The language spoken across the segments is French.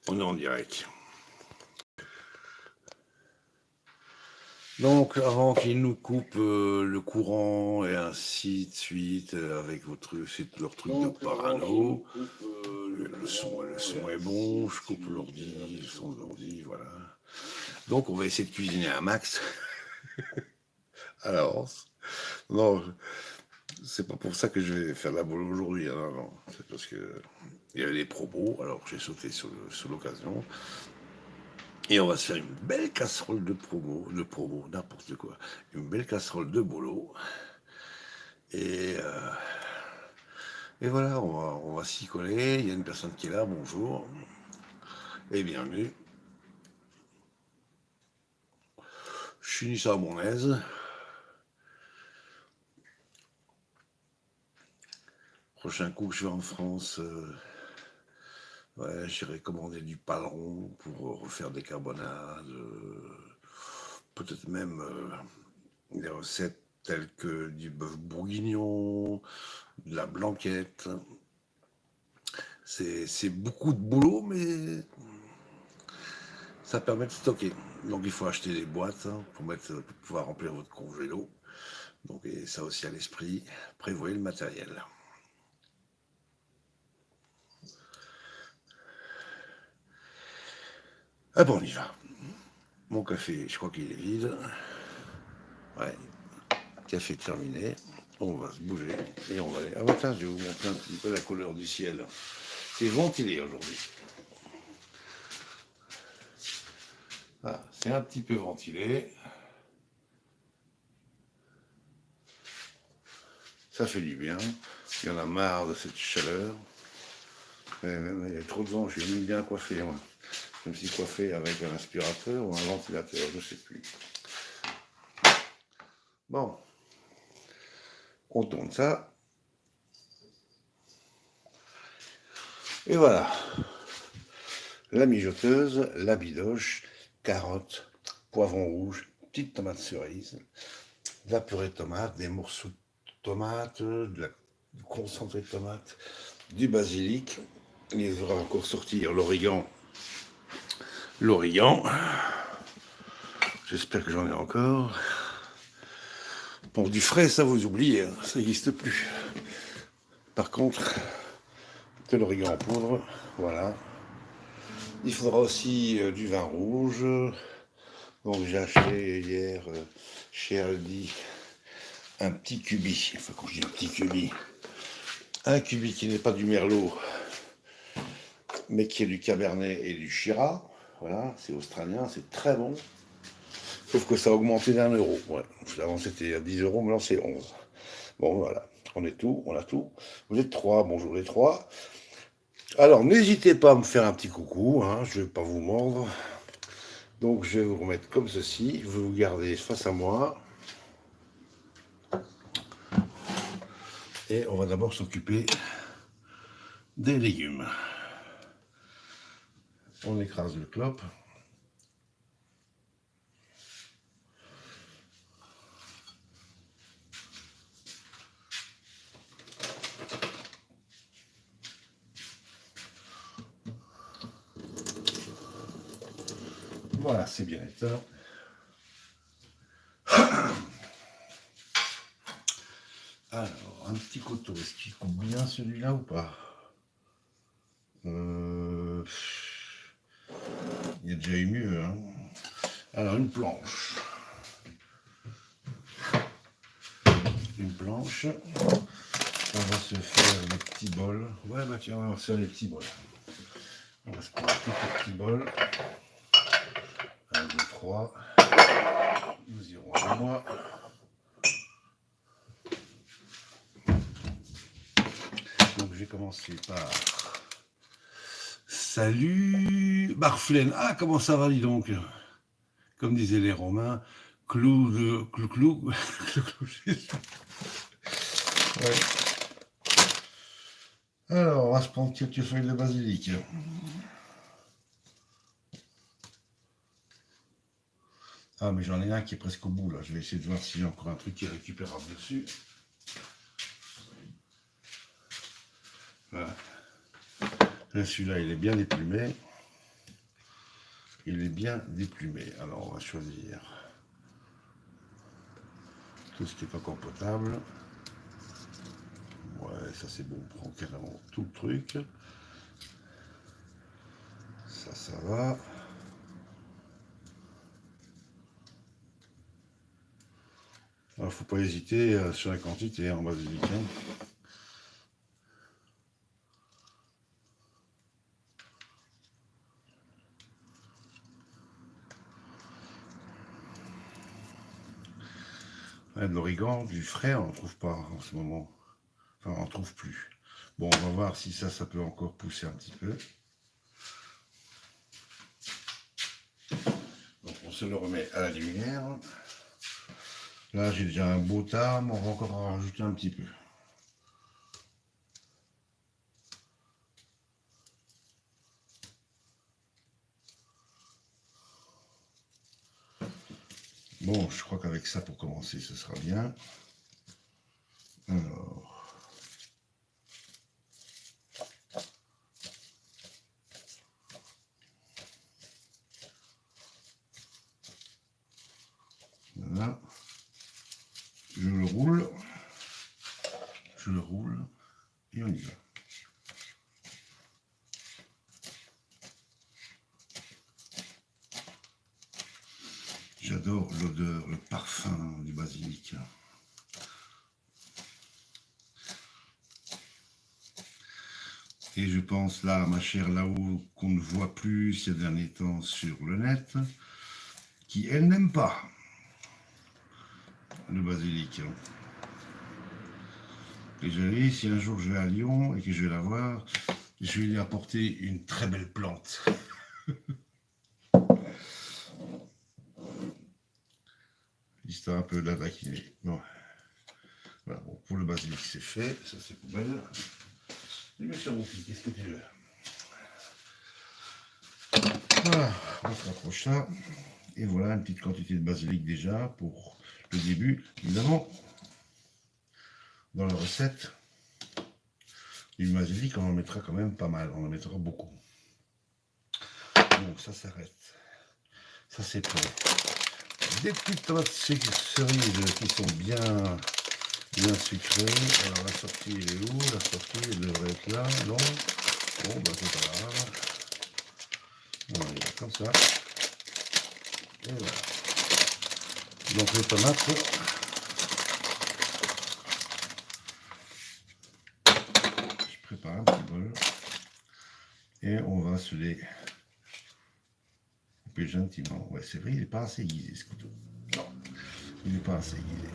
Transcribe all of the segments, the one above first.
On est en direct. Donc, avant qu'ils nous coupent le courant et ainsi de suite, avec c'est leur truc de parano, le son est bon, je coupe l'ordi, le son de l'ordi, voilà. Donc, on va essayer de cuisiner un max à l'avance. Non, c'est pas pour ça que je vais faire la boule aujourd'hui, hein, non, c'est parce que il y avait des promos, alors j'ai sauté sur l'occasion. Et on va se faire une belle casserole de promo, n'importe quoi. Une belle casserole de bolo. Et, euh, et voilà, on va s'y coller. Il y a une personne qui est là, bonjour. Et bienvenue. Je finis ça à mon aise. Prochain coup que je vais en France, ouais, j'irai commander du paleron pour refaire des carbonades. Peut-être même des recettes telles que du bœuf bourguignon, de la blanquette. C'est beaucoup de boulot, mais ça permet de stocker. Donc il faut acheter des boîtes pour pouvoir remplir votre congélo. Donc et ça aussi à l'esprit, prévoyez le matériel. Ah bon, on y va. Mon café, je crois qu'il est vide. Ouais, café terminé. On va se bouger et on va aller. Ah bah tiens, je vais vous montrer un petit peu la couleur du ciel. C'est ventilé aujourd'hui. Ah, c'est un petit peu ventilé. Ça fait du bien. Il y en a marre de cette chaleur. Il y a trop de vent, je suis bien coiffé, moi. Je me suis coiffé avec un aspirateur ou un ventilateur, je ne sais plus. Bon, on tourne ça. Et voilà. La mijoteuse, la bidoche, carottes, poivron rouge, petite tomate cerise, de la purée de tomate, des morceaux de tomate, du concentré de tomate, du basilic. Il faudra encore sortir l'origan. L'origan. J'espère que j'en ai encore. Bon, du frais, ça vous oubliez, hein, ça n'existe plus. Par contre, de l'origan en poudre, voilà. Il faudra aussi du vin rouge. Donc j'ai acheté hier chez Aldi un petit cubi. Enfin, quand je dis un petit cubi, un cubi qui n'est pas du merlot, mais qui est du cabernet et du Shiraz. Voilà, c'est australien, c'est très bon. Sauf que ça a augmenté d'1 euro. Ouais. Avant c'était à 10 euros, maintenant c'est 11. Bon voilà, on est tout, on a tout. Vous êtes trois, bonjour les trois. Alors n'hésitez pas à me faire un petit coucou, hein, je ne vais pas vous mordre. Donc je vais vous remettre comme ceci, je vais vous garder face à moi. Et on va d'abord s'occuper des légumes. On écrase le clope. Voilà, c'est bien éteint. Alors, un petit couteau, est-ce qu'il coupe bien celui-là ou pas? Il y a déjà eu mieux, hein. Alors, une planche. Une planche. On va se faire des petits bols. Ouais, bah tiens, on va se faire des petits bols. On va se prendre quelques petits bols. 1, 2, 3. Nous irons à moi. Donc, je vais commencer par... Salut Barflène. Ah, comment ça va, dis donc? Comme disaient les Romains, clou. Ouais. Alors, on va se prendre quelques feuilles de basilic. Ah, mais j'en ai un qui est presque au bout, là. Je vais essayer de voir s'il y a encore un truc qui est récupérable dessus. Voilà. Celui-là, il est bien déplumé. il est bien déplumé. Alors on va choisir tout ce qui est encore potable. Ouais, ça c'est bon, on prend carrément tout le truc. Ça va. Alors faut pas hésiter sur la quantité en basilic. De l'origan, du frais, on n'en trouve pas en ce moment. Enfin, on n'en trouve plus. Bon, on va voir si ça peut encore pousser un petit peu. Donc, on se le remet à la lumière. Là, j'ai déjà un beau tas, mais on va encore en rajouter un petit peu. Bon, je crois qu'avec ça, pour commencer, ce sera bien. Alors... Voilà. Je le roule et on y va. J'adore l'odeur, le parfum du basilic. Et je pense là, ma chère là-haut, qu'on ne voit plus ces derniers temps sur le net, qui elle n'aime pas le basilic. Et je dis, si un jour je vais à Lyon et que je vais la voir, je vais lui apporter une très belle plante. Histoire un peu de la taquiner. Bon. Voilà, bon, pour le basilic c'est fait, ça c'est poubelle. Et monsieur mon fils, qu'est-ce que tu veux? Voilà, on se rapproche ça. Et voilà une petite quantité de basilic déjà pour le début. Évidemment, dans la recette, du basilic, on en mettra quand même pas mal, on en mettra beaucoup. Donc ça s'arrête. Ça c'est prêt. Des petites tomates cerises qui sont bien sucrées. Alors la sortie elle est où? La sortie elle devrait être là, non? Bon bah c'est pas grave. On y va comme ça. Et voilà. Donc les tomates. Je prépare un petit bol. Et on va se les couper gentiment. Ouais, c'est vrai, il n'est pas assez aiguisé ce couteau. Non, il n'est pas assez aiguisé.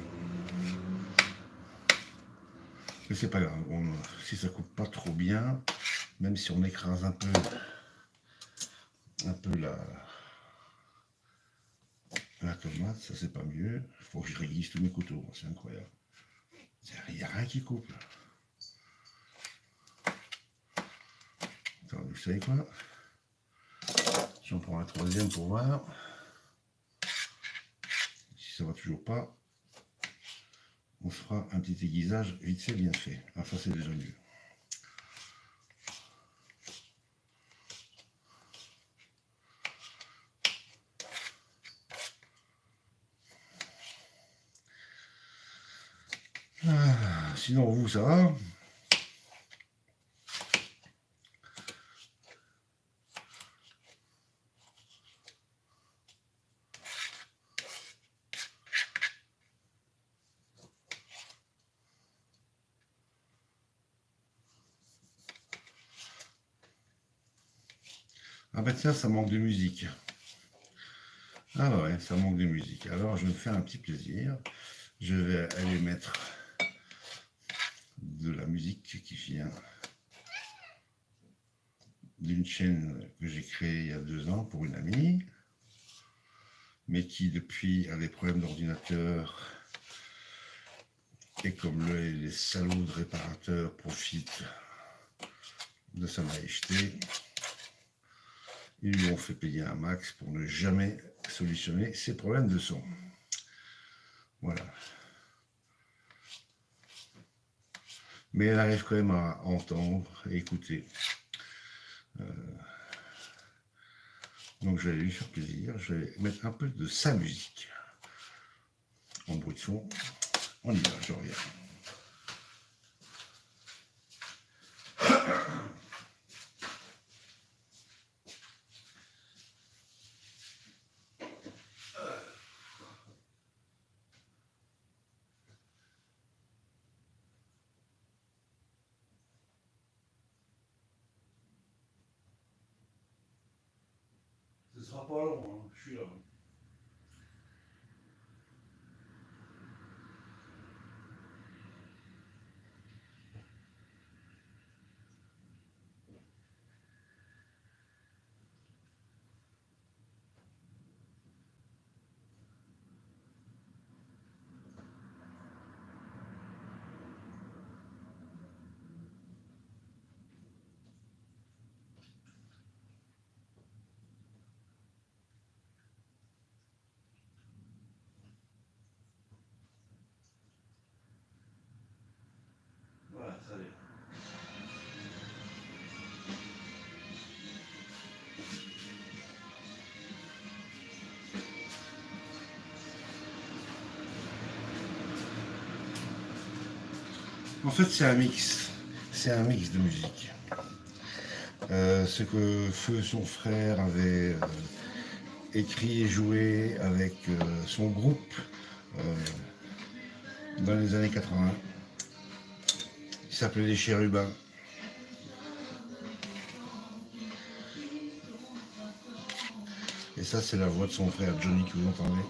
Mais c'est pas grave, si ça coupe pas trop bien, même si on écrase un peu la tomate, ça c'est pas mieux. Il faut que je réglisse tous mes couteaux, c'est incroyable. Il n'y a rien qui coupe. Attends, vous savez quoi? J'en prends un troisième pour voir. Si ça va toujours pas, on fera un petit aiguisage vite fait, bien fait. Ah, ça c'est déjà mieux. Ah, sinon vous, ça va? Ah bah tiens, ça manque de musique. Ah bah ouais, ça manque de musique. Alors je vais me faire un petit plaisir. Je vais aller mettre de la musique qui vient d'une chaîne que j'ai créée il y a 2 ans pour une amie, mais qui depuis a des problèmes d'ordinateur, et comme les salauds de réparateurs profitent de sa majesté, ils lui ont fait payer un max pour ne jamais solutionner ses problèmes de son. Voilà. Mais elle arrive quand même à entendre et écouter. Donc je vais lui faire plaisir, je vais mettre un peu de sa musique en bruit de fond. On y va, je reviens. Ce sera pas long, hein. Je suis là. Voilà, ça allait. En fait, c'est un mix. C'est un mix de musique. Ce que Feu, son frère, avait écrit et joué avec son groupe dans les années 80. Il s'appelait Les Chérubins. Et ça, c'est la voix de son frère Johnny que vous entendez.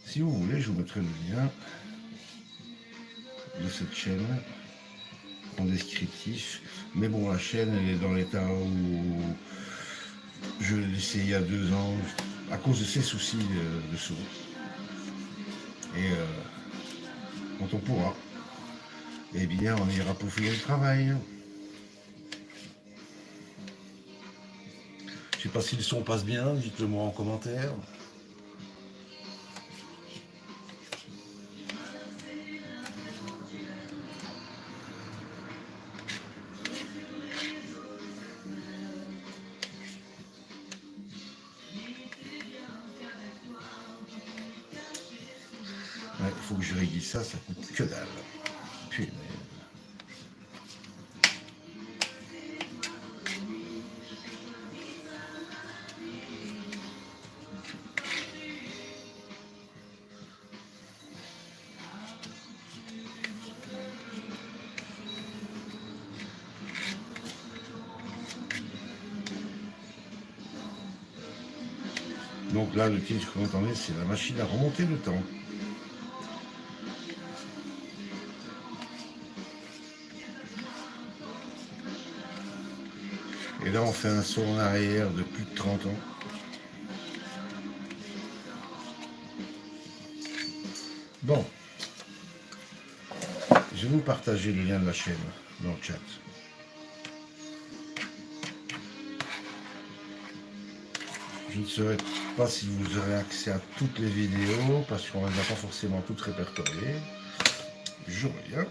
Si vous voulez, je vous mettrai le lien de cette chaîne en descriptif. Mais bon, la chaîne, elle est dans l'état où je l'ai laissée il y a 2 ans à cause de ses soucis de son. Et quand on pourra, eh bien, on ira peaufiner le travail. Je sais pas si le son passe bien, dites-le moi en commentaire. Ouais, il faut que je règle ça coûte que dalle. Puis, donc là, le titre que vous entendez, c'est la machine à remonter le temps. Et là, on fait un saut en arrière de plus de 30 ans. Bon, je vais vous partager le lien de la chaîne dans le chat. Je ne saurais pas si vous aurez accès à toutes les vidéos, parce qu'on ne les a pas forcément toutes répertoriées. Je reviens.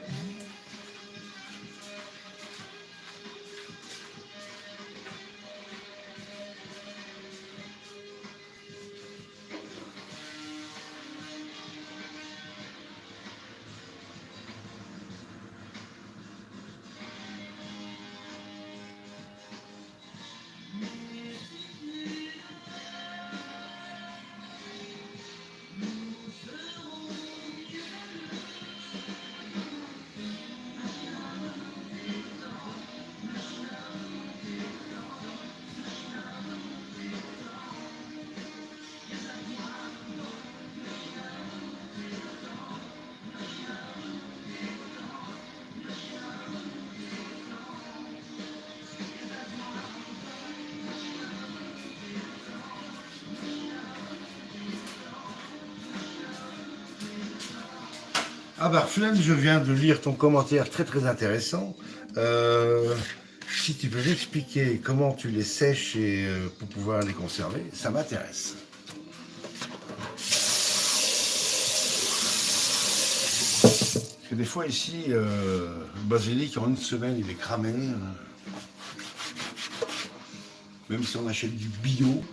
Ah Barflem, je viens de lire ton commentaire très intéressant. Si tu peux m'expliquer comment tu les sèches et, pour pouvoir les conserver, ça m'intéresse. que des fois ici, le basilic en une semaine il est cramé. Même si on achète du bio,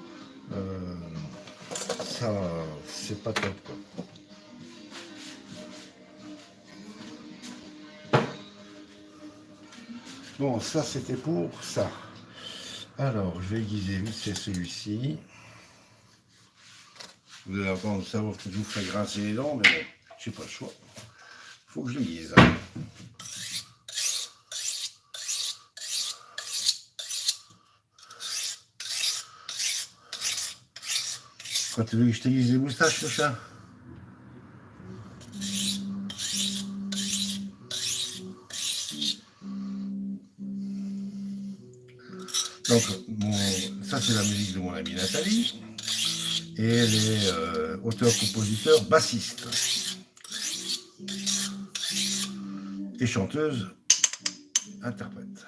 ça c'est pas top quoi. Bon, ça c'était pour ça. Alors, je vais aiguiser vite c'est celui-ci. Vous allez entendre savoir que je vous fais grincer les dents, mais bon, j'ai pas le choix. Faut que je l'aiguise. Quand tu veux que je t'aiguise les moustaches, le chat? Donc, ça c'est la musique de mon amie Nathalie. Et elle est auteur-compositeur, bassiste. Et chanteuse, interprète.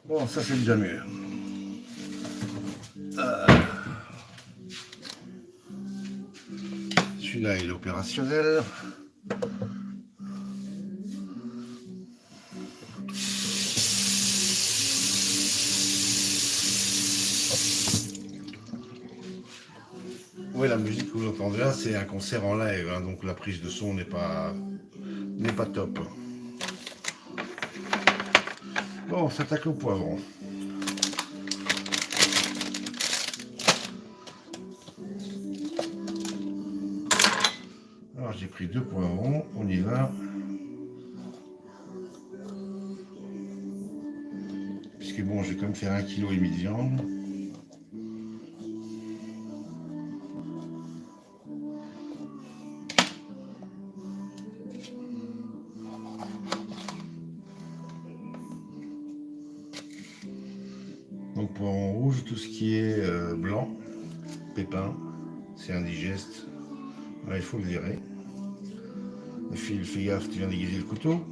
Bon, ça c'est déjà mieux. Celui-là il est opérationnel. Oui, la musique que vous entendez là, c'est un concert en live, hein, donc la prise de son n'est pas top. Bon, on s'attaque au poivron. Alors j'ai pris 2 poivrons, on y va. Puisque bon, je vais quand même faire 1,5 kg de viande. Donc poivron rouge, tout ce qui est blanc, pépins, c'est indigeste. Là, il faut le virer. Fais gaffe, tu viens d'aiguiser le couteau.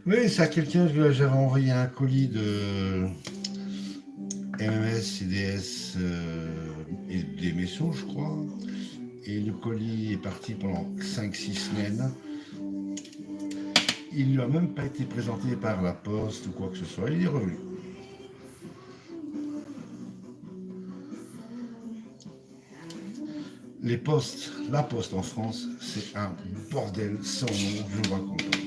Oui, c'est à quelqu'un que j'avais envoyé un colis de MMS, CDS et des Messaux, je crois. Et le colis est parti pendant 5-6 semaines. Il ne lui a même pas été présenté par la poste ou quoi que ce soit. Il est revenu. Les postes, la poste en France, c'est un bordel sans nom, je vous raconte pas.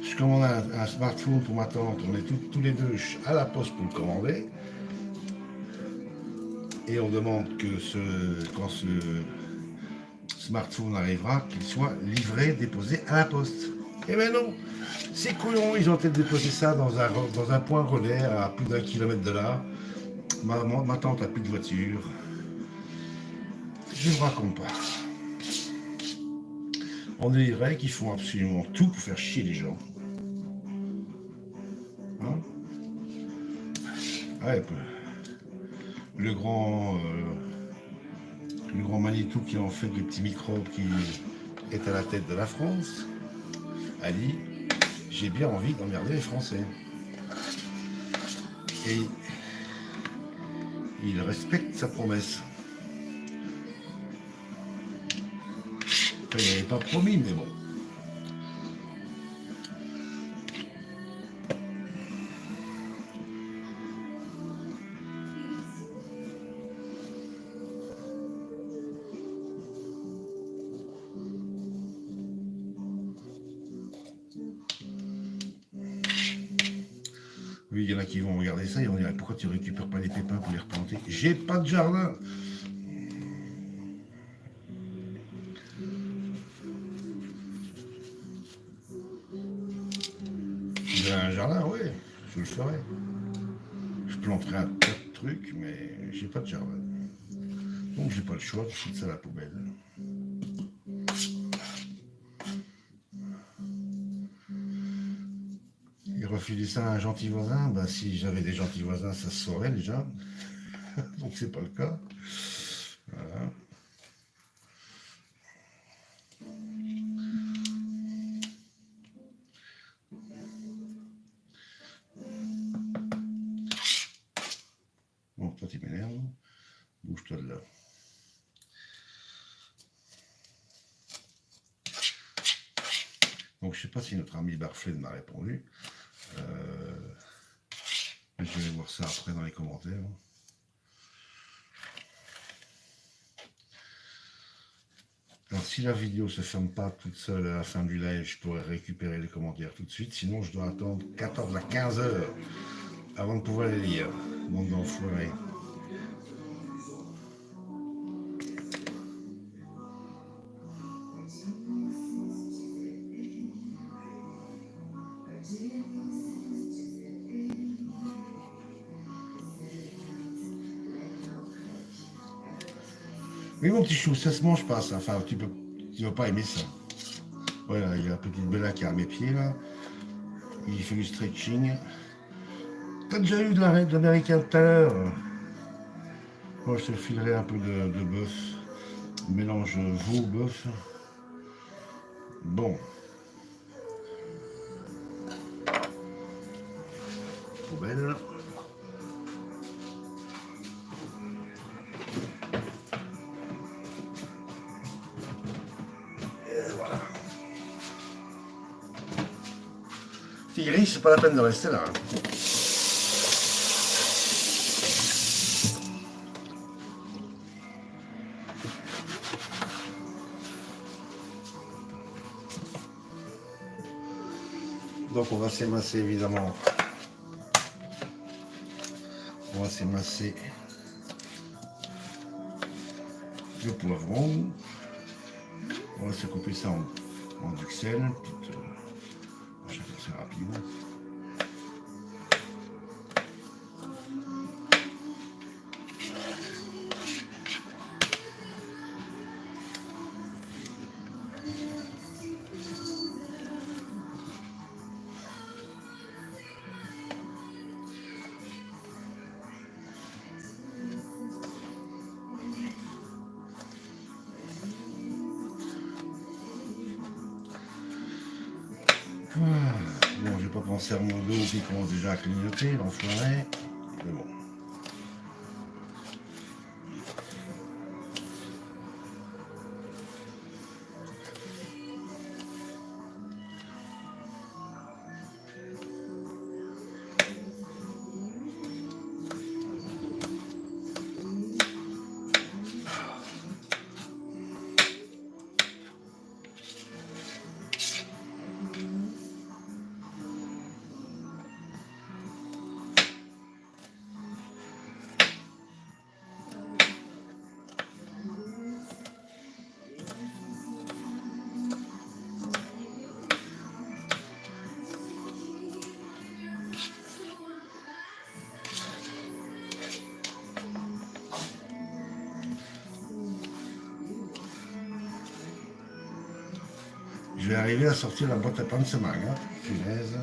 Je commande un smartphone pour ma tante, on est tous les deux à la poste pour le commander. Et on demande que quand ce smartphone arrivera, qu'il soit livré, déposé à la poste. Eh ben non, ces couillons, ils ont été déposé ça dans un point relais à plus d'1 kilomètre de là. Ma tante a plus de voiture. Je ne vous raconte pas. On dirait qu'ils font absolument tout pour faire chier les gens. Hein? Ouais, le grand Manitou qui en fait des petits microbes qui est à la tête de la France a dit j'ai bien envie d'emmerder les Français. Et il respecte sa promesse. Enfin, il n'avait pas promis, mais bon. Oui, il y en a qui vont regarder ça et vont dire pourquoi tu récupères pas les pépins pour les replanter? J'ai pas de jardin. J'ai un jardin, oui, je le ferai. Je planterai un tas de trucs, mais j'ai pas de jardin. Donc j'ai pas le choix de foutre ça à la poubelle. Et refiler ça à un gentil voisin, bah si j'avais des gentils voisins, ça se saurait déjà. donc c'est pas le cas. Voilà. Bon, toi tu m'énerves, bouge-toi de là. Donc je sais pas si notre ami Barfled m'a répondu. Je vais voir ça après dans les commentaires. Alors si la vidéo se ferme pas toute seule à la fin du live, je pourrais récupérer les commentaires tout de suite. Sinon je dois attendre 14 à 15 heures avant de pouvoir les lire. Bande d'enfoirés. Oui mon petit chou, ça se mange pas ça. Enfin tu vas pas aimer ça. Voilà, il y a la petite Bella qui est à mes pieds là. Il fait du stretching. T'as déjà eu de l'américain tout à l'heure? Moi je te filerai un peu de bœuf. Mélange veau, bœuf. Bon. Poubelle. Et voilà. Tigris, c'est pas la peine de rester là. Donc on va s'émasser évidemment. On va s'émasser le poivron. On va se couper ça en duxelles. Je vais faire ça rapide. Bon, j'ai pas pensé à mon dos qui commence déjà à clignoter, l'enfoiré. Mais bon. Je vais arriver à sortir la boîte à pain de ce mag, hein. Punaise.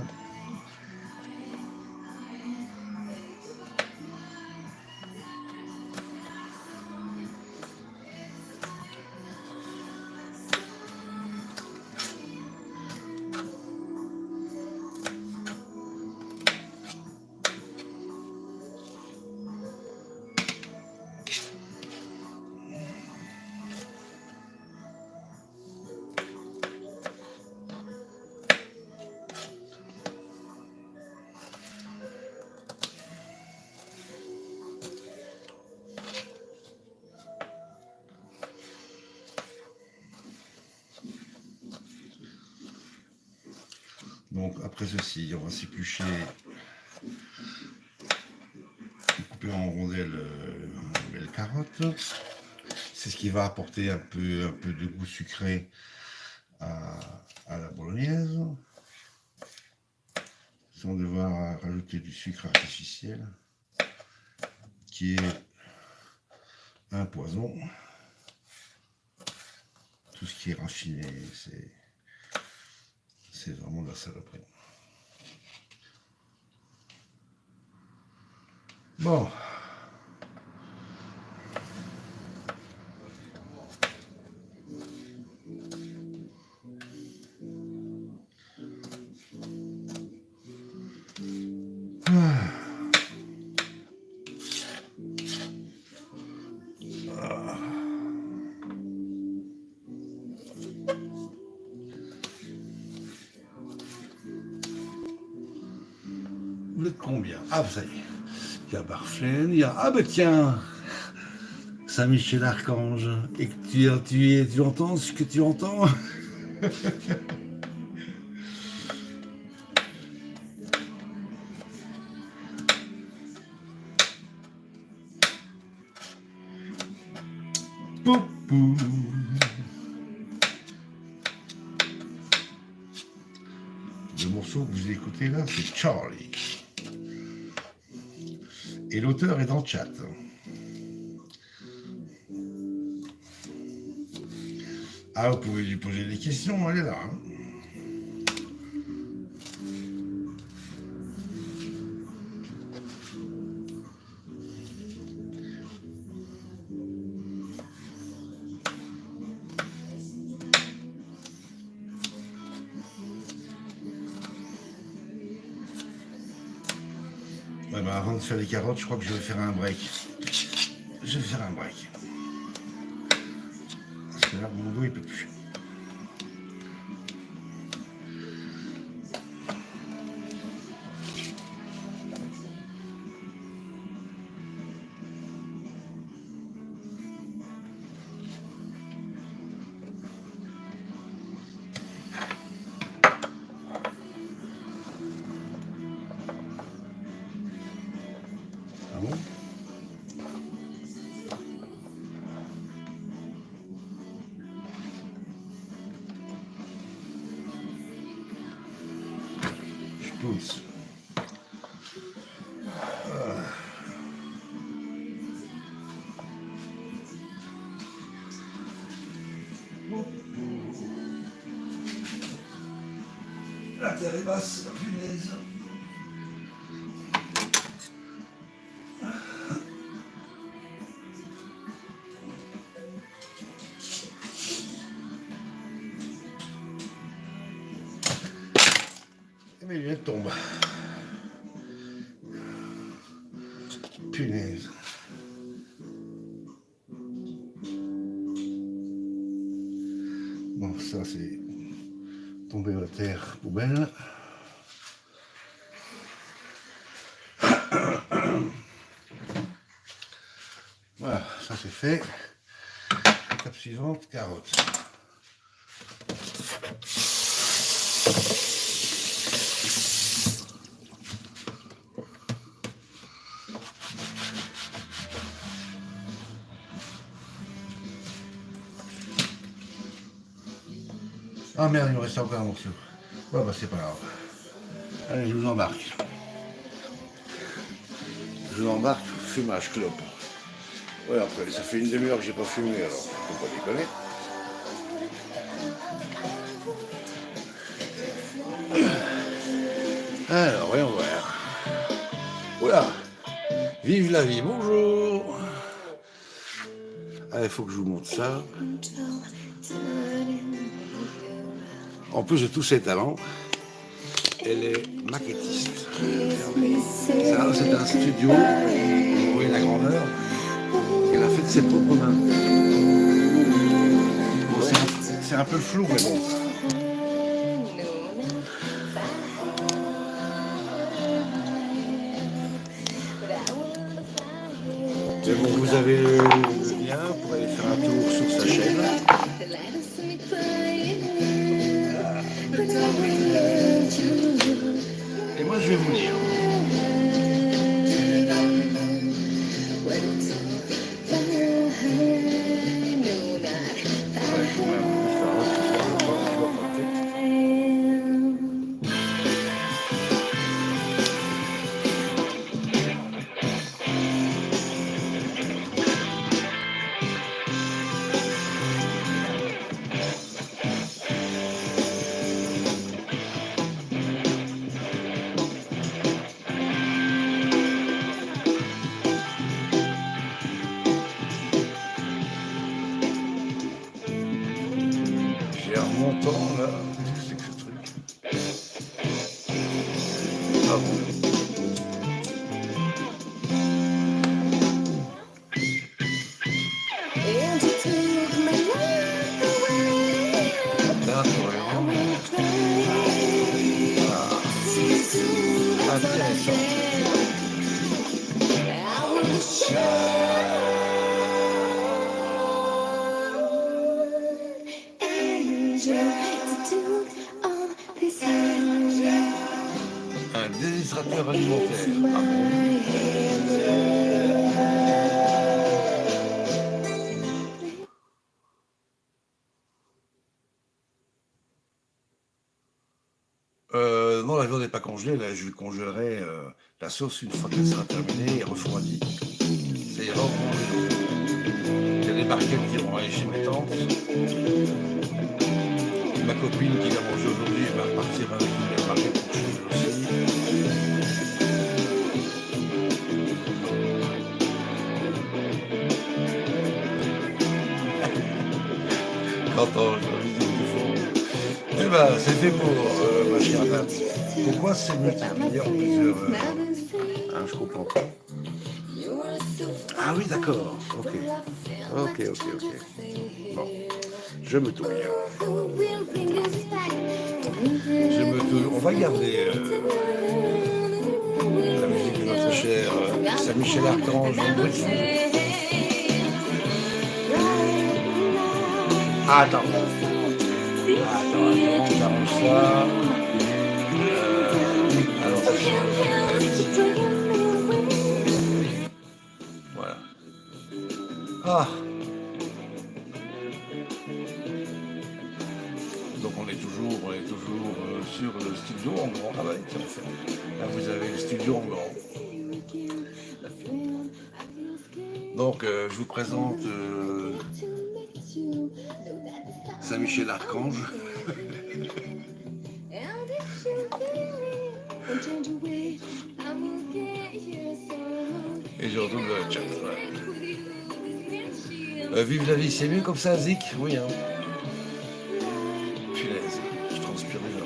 Donc après ceci, on va s'éplucher, couper en rondelles une belle carotte. C'est ce qui va apporter un peu de goût sucré à la bolognaise, sans devoir rajouter du sucre artificiel, qui est un poison. Tout ce qui est raffiné, c'est vraiment de la saloperie. Bon, êtes combien? Ah, ça y est. Il y a Barflène, il y a... Ah ben tiens, Saint-Michel-Archange. Et que tu entends ce que tu entends? Poupou. Le morceau que vous écoutez là, c'est Charlie. Et l'auteur est dans le chat. Ah, vous pouvez lui poser des questions, elle est là. Hein. Ouais, bah, avant de faire les carottes, je crois que je vais faire un break. Je vais faire un break. Parce que là, mon dos, il peut plus. Ah bon? Je pousse. La terre est basse, la punaise. Et mes lunettes tombent. Punaise. Bon, ça c'est tombé à la terre poubelle. Voilà, ça c'est fait. Étape suivante, carottes. Ah merde, il me reste encore un morceau. Ouais, bah c'est pas grave. Allez, je vous embarque. Je vous embarque, fumage clope. Ouais, après, ça fait une demi-heure que j'ai pas fumé, alors faut pas déconner. Alors, voyons voir. Voilà. Vive la vie, bonjour. Ah, il faut que je vous montre ça. En plus de tous ses talents, elle est maquettiste. Ça, c'est un studio, vous voyez la grandeur, qu'elle a fait de ses propres mains. Bon, c'est un peu flou, mais bon. Mais bon, vous avez le lien pour aller faire un tour sur sa chaîne. Et moi, je vais vous dire. J'ai un montant là. Qu'est-ce que c'est que ce truc? Ah bon? Là, intéressant. alimentaire. Ah bon? Non, la viande n'est pas congelée. Là, je congélerai la sauce une fois qu'elle sera terminée et refroidie. Ça ira au congélo. Il y a des barquettes qui vont aller chez mes tantes. Ma copine qui l'a mangé aujourd'hui va repartir avec une belle barquette pour chez elle aussi. J'entends, j'ai envie de dire du fond. Eh ben, c'est fait pour ma chère dame. Pourquoi c'est multiplié en plusieurs je comprends pas. Ah oui, d'accord. Ok. Ok. Bon, je me touille. On va garder la musique de notre cher Saint-Michel Archange en bruit de fond. Attends, j'arrange ça. Alors, ça change. Voilà. Ah. Donc on est toujours sur le studio en grand. Ah bah tiens, là vous avez le studio en grand. Donc je vous présente Saint-Michel Archange. Et je retourne dans le chat. Voilà. Vive la vie, c'est mieux comme ça, Zik? Oui, hein. Punaise, je transpire déjà.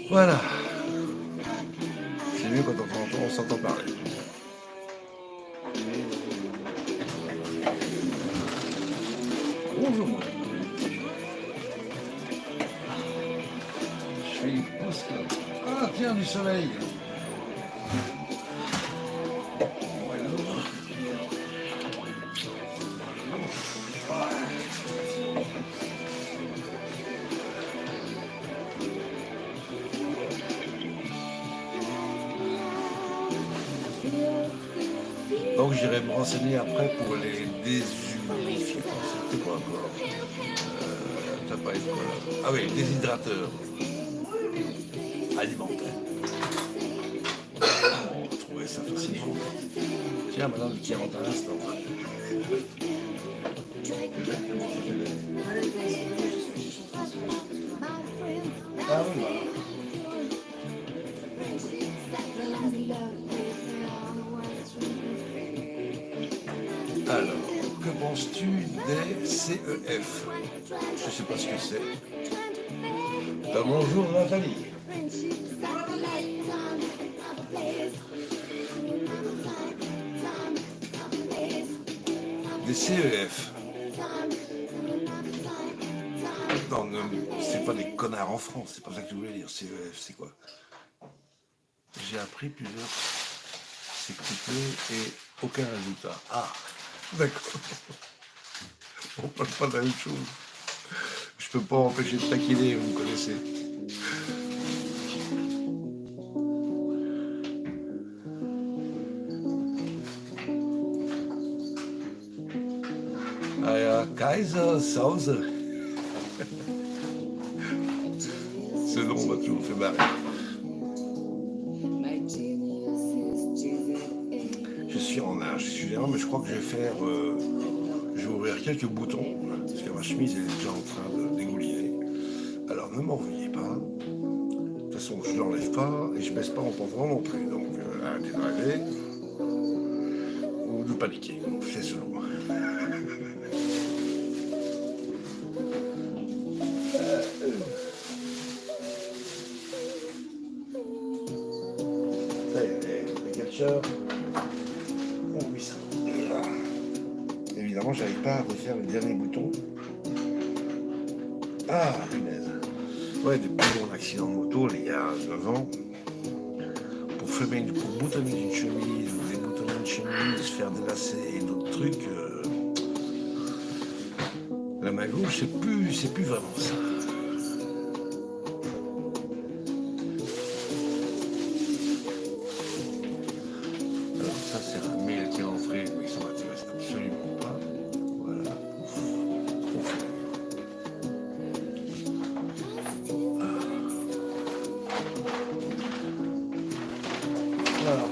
Voilà. C'est mieux quand on s'entend parler. Bonjour. Je suis poste. Ah tiens, du soleil. Donc j'irai me renseigner après pour les déshumidifiants. C'était quoi encore? T'as pas été quoi là? Ah oui, déshydrateur alimentaire. On va trouver ça facilement. Tiens, madame qui rentre à l'instant. Ah oui, voilà. Alors, que penses-tu des CEF? Je ne sais pas ce que c'est. Bonjour Nathalie. Des CEF. Non, c'est pas des connards en France, c'est pas ça que je voulais dire. CEF, c'est quoi? J'ai appris plusieurs. C'est coupé et aucun résultat. Ah, d'accord. On parle pas de la même chose. Je peux pas empêcher de taquiner, vous me connaissez. Kaiser Sause. Ce nom m'a toujours fait marrer. Je suis en âge, excusez-moi, mais je crois que je vais faire. Je vais ouvrir quelques boutons, parce que ma chemise elle est déjà en train de dégouliner. Alors ne m'en veuillez pas. De toute façon, je ne l'enlève pas et je baisse pas mon pantalon non plus. Donc arrêtez de rêver. Ou de paniquer. C'est selon moi. Les catcheurs. Oh oui, ça. Évidemment, j'arrive pas à refaire le dernier bouton. Ah, punaise. Ouais, depuis mon accident de moto, il y a 9 ans, pour boutonner une chemise ou déboutonner marchandises, faire des lacets et d'autres trucs. La main gauche, c'est plus vraiment ça. Alors ça, c'est un mail qui est entré, mais ça m'intéresse absolument pas. Voilà. Voilà.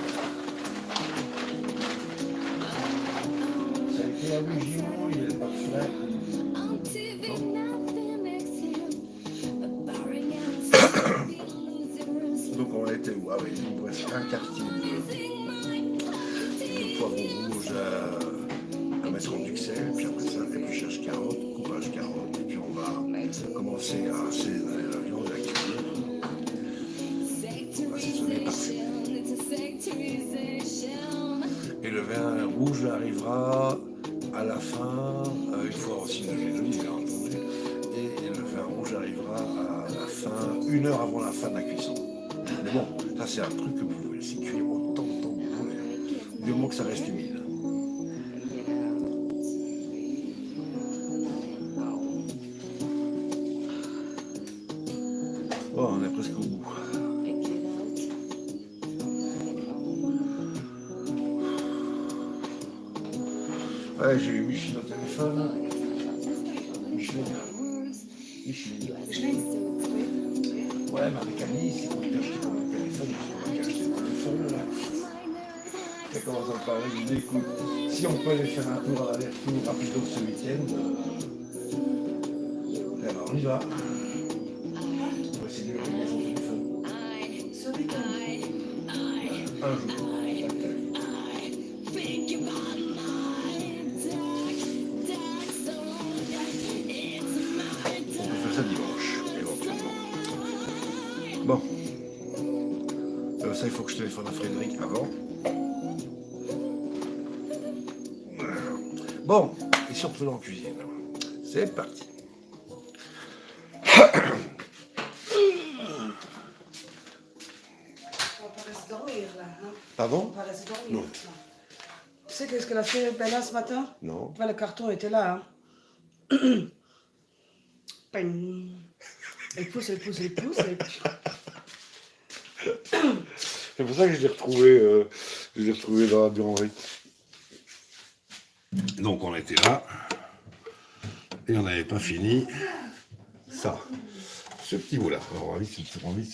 Ça a été la bougie, il est parfait. Donc on était où? Ah oui, il nous reste un quartier de poivron rouge à mettre en duxelles, puis après ça, épluchage carotte, coupage carotte, et puis on va commencer à assaisonner la viande et la cuire. On va assaisonner parfait. Et le vin rouge arrivera à la fin, il faut aussi de l'huile d'olive, bien entendu, et le vin rouge arrivera à la fin, 1 heure avant la fin de la cuisson. Mais bon, ça c'est un truc que vous pouvez laisser cuire autant de temps que vous voulez, du moment que ça reste humide. Bon, on est presque au bout. Ouais, j'ai eu Micheline au téléphone. Micheline. Ouais, mais avec Alice, c'est pour lui acheter comme un téléphone. Il m'a acheté un téléphone, là. Elle commence à me parler, je lui dis, écoute, si on peut aller faire un tour à l'aller-retour rapido ce week-end, eh ben on y va. On va essayer de lui régler son téléphone. Ce week-end. Un jour. Dimanche, éventuellement. Bon. Ça, il faut que je téléphone à Frédéric avant. Bon, et si on retourne en cuisine. C'est parti. On va pas rester dormir là. Hein. Pardon? On va rester dormir. Non. Tu sais qu'est-ce qu'elle a fait Bella ce matin? Non. Tu vois, le carton était là. Hein. Ping. Elle pousse. Et... C'est pour ça que je l'ai retrouvé dans la buanderie. Donc on était là, et on n'avait pas fini ça, ce petit bout-là. Alors, on va vite se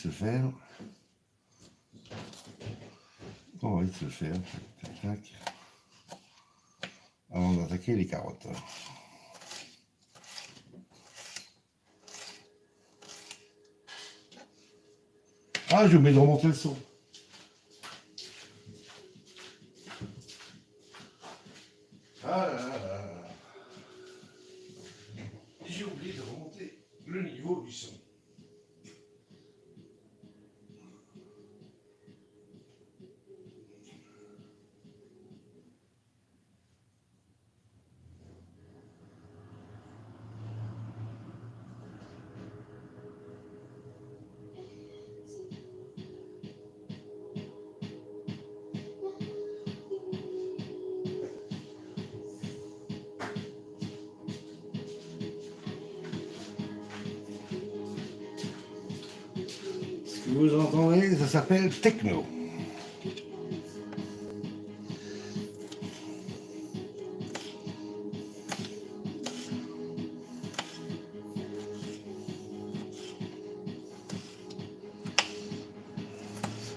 le faire. On va vite se le faire, tac, tac, avant d'attaquer les carottes. Ah, j'ai oublié de remonter le son. Ah là là là là. J'ai oublié de remonter le niveau du son. Ce que vous entendez, ça s'appelle techno.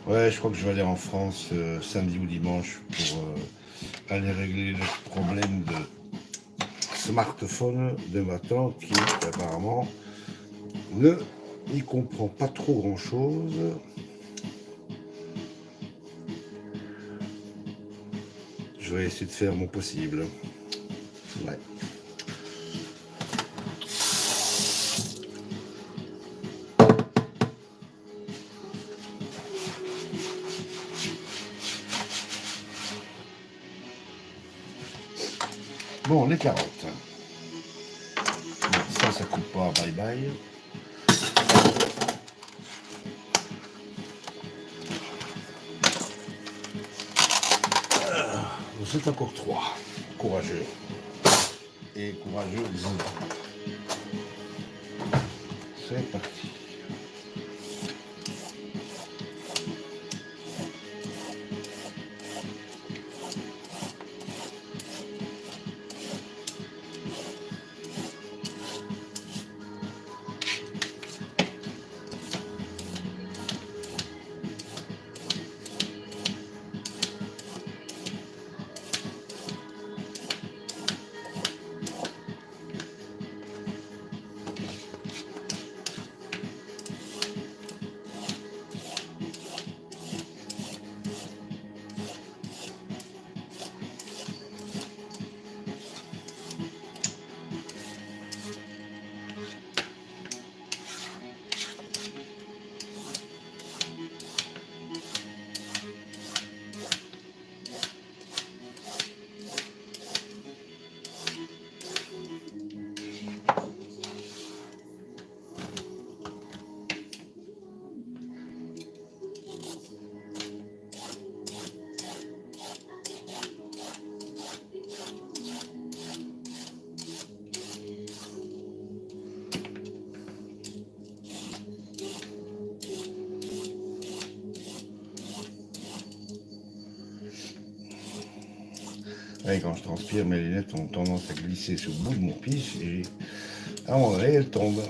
Ouais, je crois que je vais aller en France samedi ou dimanche pour aller régler le problème de smartphone de ma tante qui apparemment n'y comprend pas trop grand chose. Je vais essayer de faire mon possible. Ouais. Bon, les carottes. Bon, ça coupe pas, bye bye. c'est encore 3. Courageux. Et courageux, c'est parti. Ouais, quand je transpire, mes lunettes ont tendance à glisser sur le bout de mon pif et à un moment donné, elles tombent.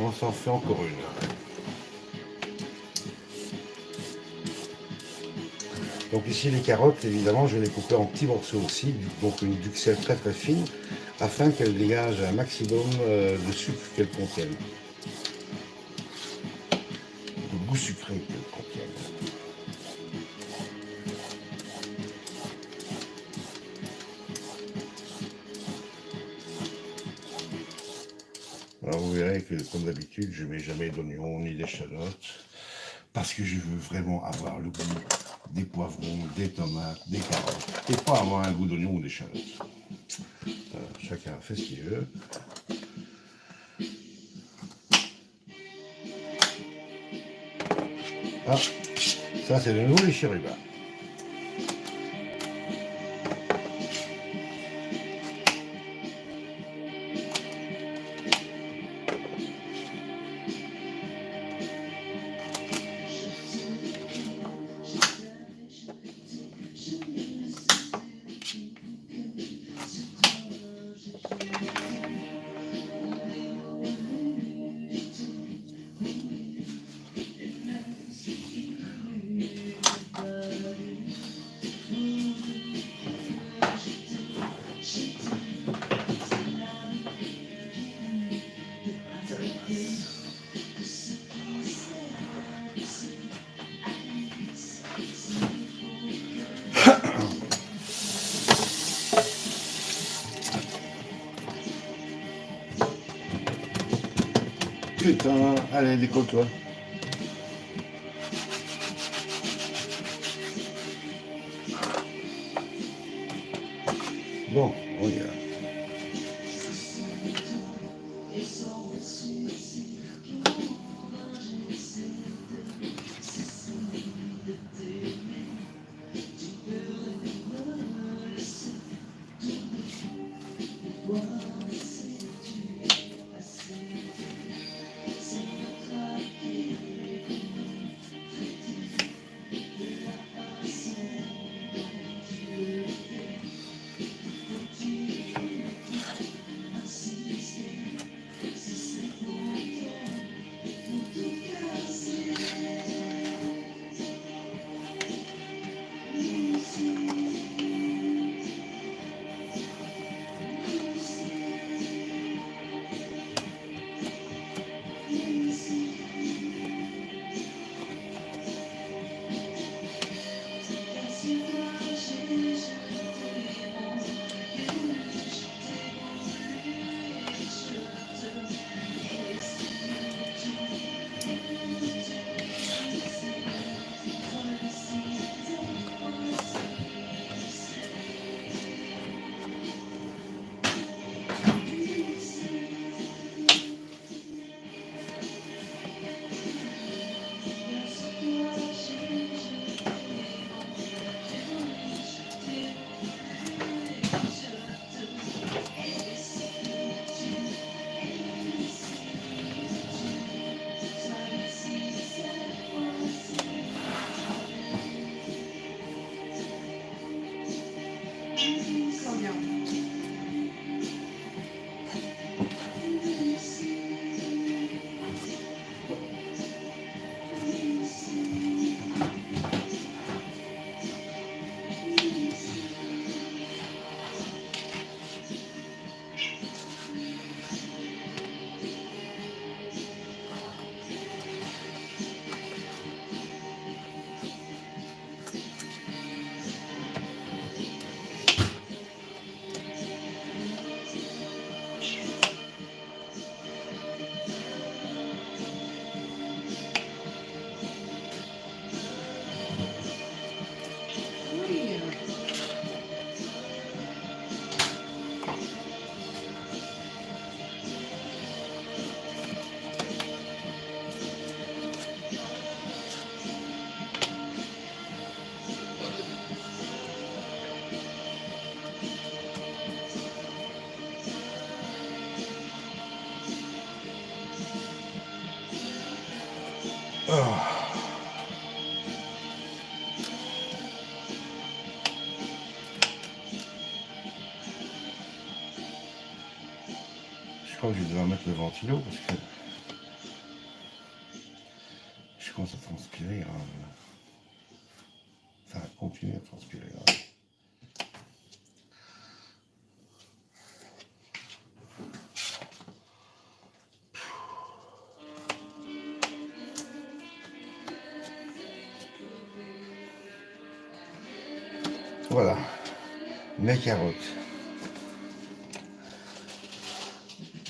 On s'en fait encore une. Donc ici les carottes, évidemment, je vais les couper en petits morceaux aussi, donc une duxelle très très fine, afin qu'elles dégagent un maximum de sucre qu'elles contiennent, de goût sucré qu'elles contiennent. Alors vous verrez que comme d'habitude, je ne mets jamais d'oignons ni d'échalotes, parce que je veux vraiment avoir le goût des poivrons, des tomates, des carottes, et pas avoir un goût d'oignon ou d'échalotes. Chacun fait ce qu'il veut. Ah, ça c'est de nouveau les chérubins. Putain, allez, décolle-toi. Bon, on y va. crois que je vais devoir mettre le ventilo parce que je commence à transpirer grave. Enfin, à continuer à transpirer grave. Voilà, mes carottes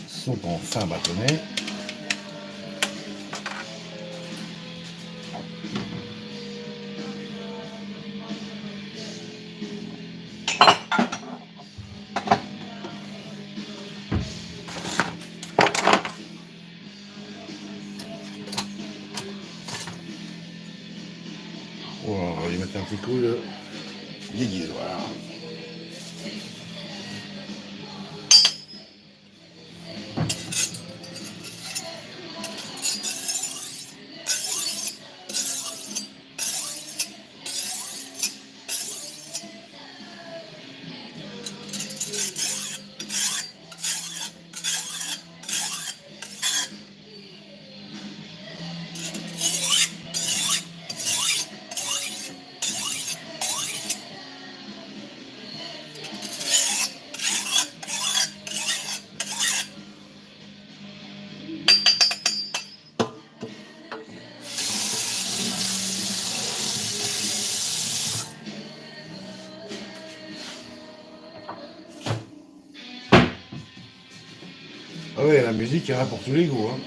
sont enfin bâtonnées. Voilà, on va lui mettre un petit coup de déguisoir. Ah ouais, la musique, il y en a pour tous les goûts. Hein.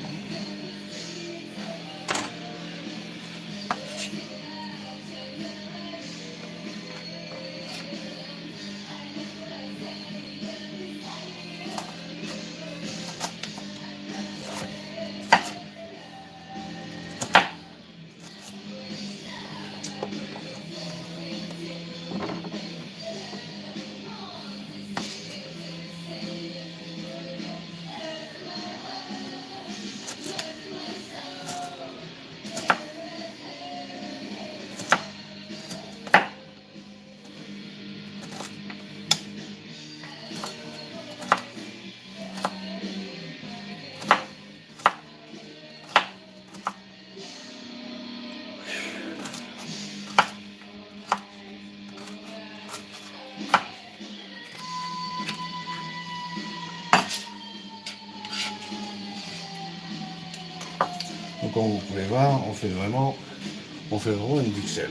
Donc comme vous pouvez voir, on fait vraiment une duxelle.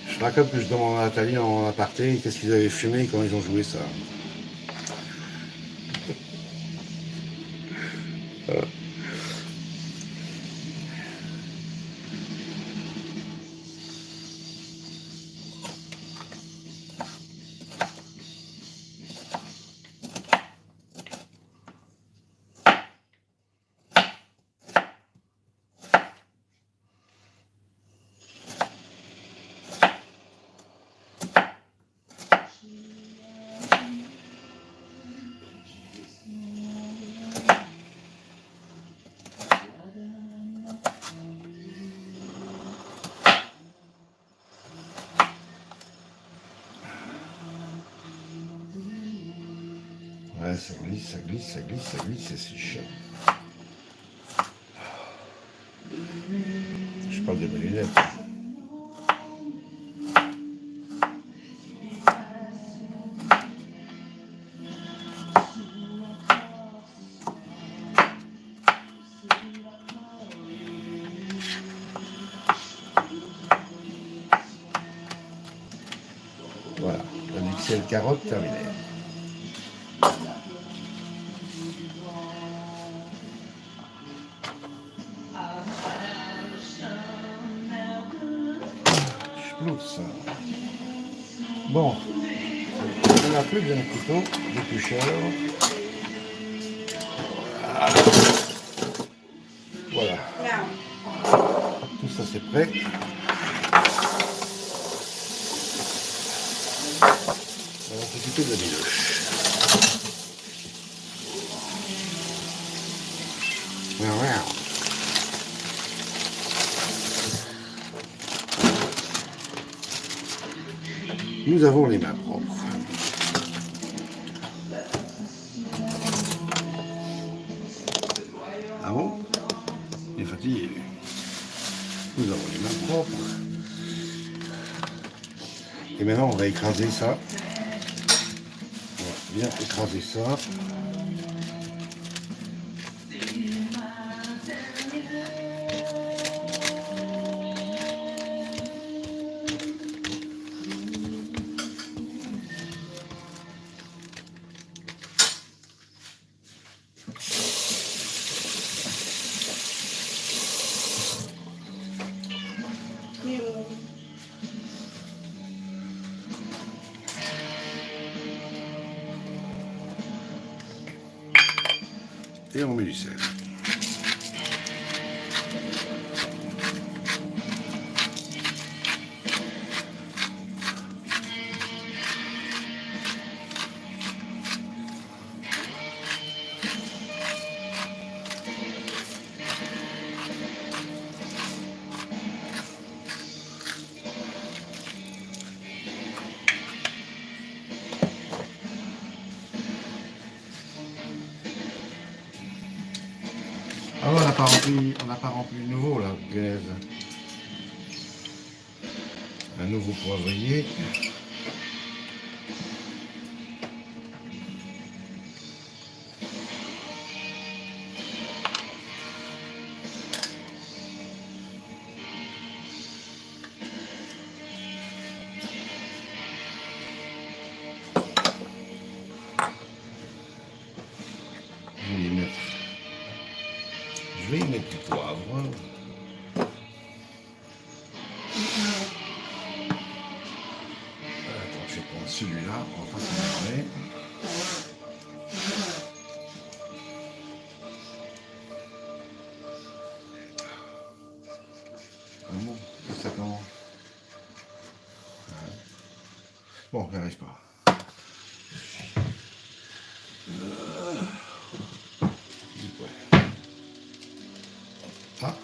Je me rappelle que je demande à Nathalie en aparté qu'est-ce qu'ils avaient fumé quand ils ont joué ça. Ouais, ça glisse, ça glisse, ça glisse, ça glisse, c'est si cher. Je parle de mes lunettes. Voilà, la duxelle carotte terminée. Ça. Bon, on a plus d'un couteau d'éplucheur. Voilà. Tout ça c'est prêt. On va s'occuper de la biloche. Nous avons les mains propres. Ah bon? Il est fatigué. Nous avons les mains propres. Et maintenant, on va écraser ça. On va bien écraser ça. Et on met du sel. Ah ouais, on n'a pas rempli le nouveau là, punaise. Un nouveau poivrier. Je vais y mettre du poivre. Attends, je vais prendre celui-là, on va pas s'énerver. Bon, ça comment? Bon, on n'arrive pas. Ah.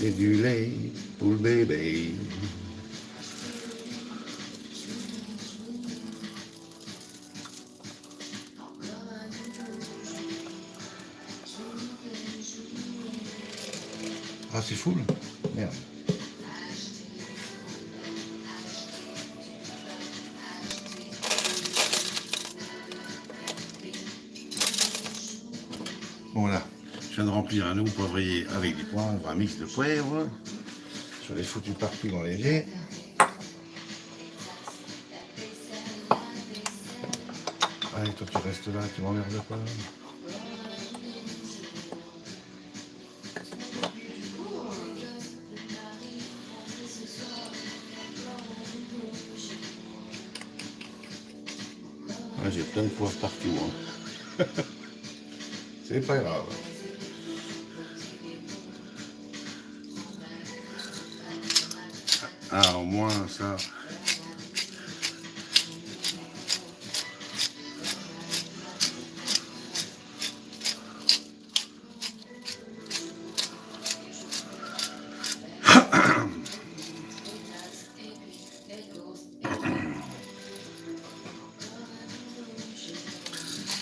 Et du lait pour le bébé. Ah, c'est full? Merde. Voilà, je viens de remplir un nouveau poivrier avec du poivre, un mix de poivre. Je l'ai foutu partout dans l'évier. Allez, toi tu restes là, tu m'emmerdes pas. Ah, j'ai plein de poivre partout. Hein. C'est pas grave. Ah, au moins ça.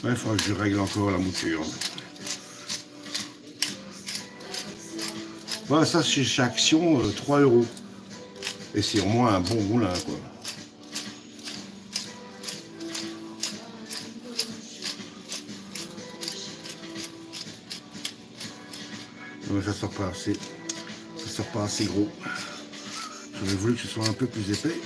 Ouais, il faudra que je règle encore la mouture. Voilà, ça c'est chez Action, 3 €. Et c'est au moins un bon moulin, quoi. Mais ça sort pas assez. Ça sort pas assez gros. J'aurais voulu que ce soit un peu plus épais.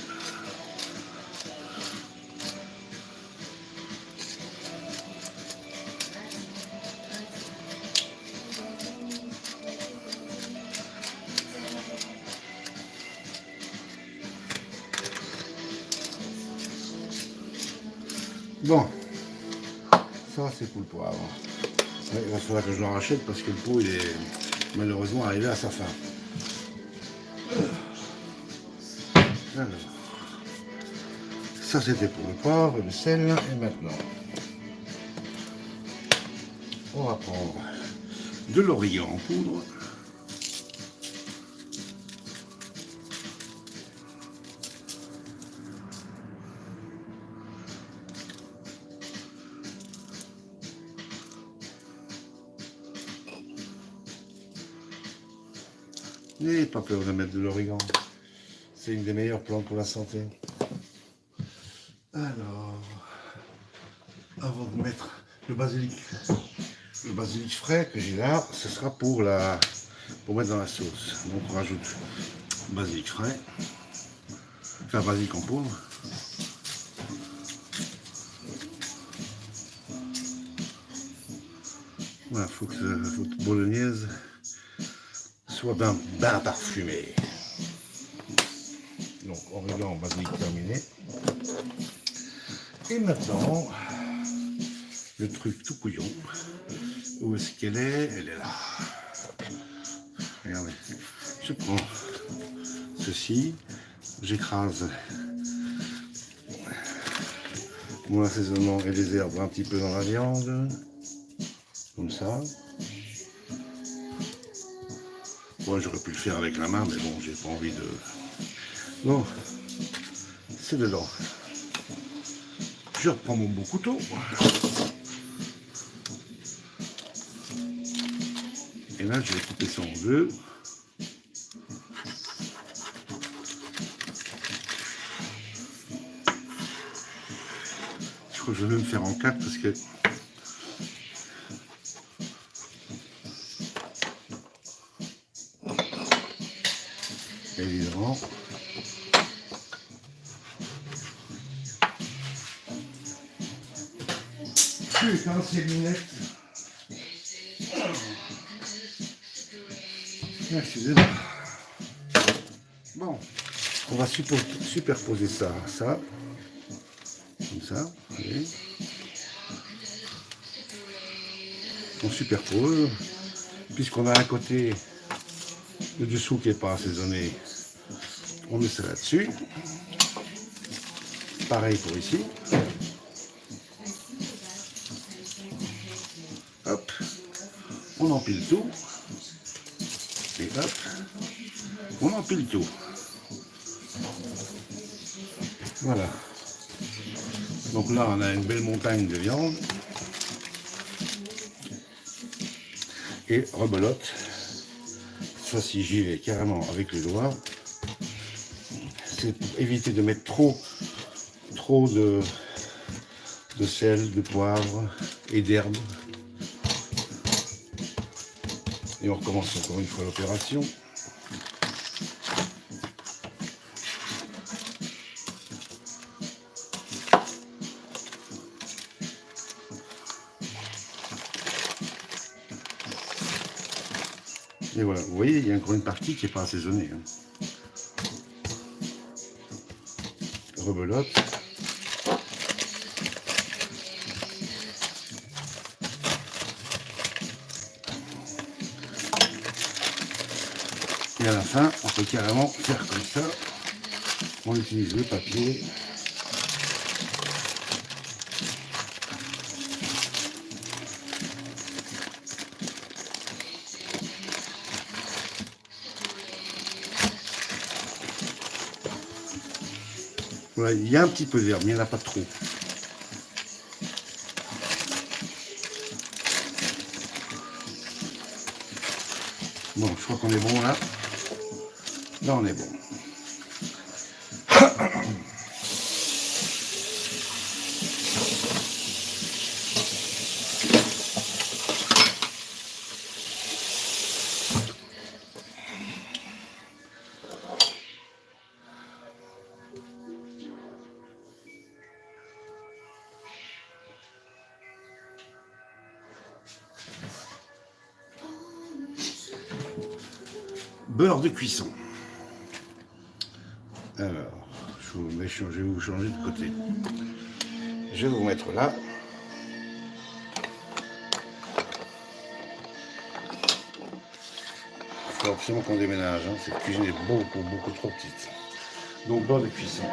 Bon, ça c'est pour le poivre. Ouais, il va falloir que je le rachète parce que le pot il est malheureusement arrivé à sa fin. Alors, Ça c'était pour le poivre, le sel. Et maintenant, on va prendre de l'origan en poudre. N'ayez pas peur de mettre de l'origan. C'est une des meilleures plantes pour la santé. Alors, avant de mettre le basilic frais que j'ai là, ce sera pour mettre dans la sauce. Donc on rajoute basilic frais, enfin basilic en poudre. Voilà, faut que votre bolognaise soit bien parfumée. Donc origan, basilic terminé. Et maintenant, le truc tout couillon. Où est-ce qu'elle est? Elle est là. Regardez. Je prends ceci, j'écrase mon assaisonnement et les herbes un petit peu dans la viande. Comme ça. Moi, j'aurais pu le faire avec la main, mais bon, j'ai pas envie de... Non, c'est dedans. Je reprends mon beau couteau. Et là, je vais couper ça en deux. Je crois que je vais même faire en quatre parce que... Évidemment. Putain, ces lunettes. Excusez-moi. Bon, on va superposer ça à ça. Comme ça. Voyez. On superpose. Puisqu'on a un côté le dessous qui n'est pas assaisonné, on met ça là-dessus. Pareil pour ici. Hop. On empile tout. Et hop. On empile tout. Voilà. Donc là, on a une belle montagne de viande. Et rebelote. Cette fois-ci, j'y vais carrément avec les doigts. C'est pour éviter de mettre trop de sel, de poivre et d'herbe. Et on recommence encore une fois l'opération. Et voilà, vous voyez, il y a encore une partie qui n'est pas assaisonnée. Rebelote. Et à la fin, on peut carrément faire comme ça. On utilise le papier. Voilà, il y a un petit peu d'herbe, mais il n'y en a pas trop. Bon, je crois qu'on est bon là. Là, on est bon. Beurre de cuisson. Alors, je vais vous changer de côté. Je vais vous mettre là. Il faut absolument qu'on déménage. Hein. Cette cuisine est beaucoup trop petite. Donc, beurre de cuisson.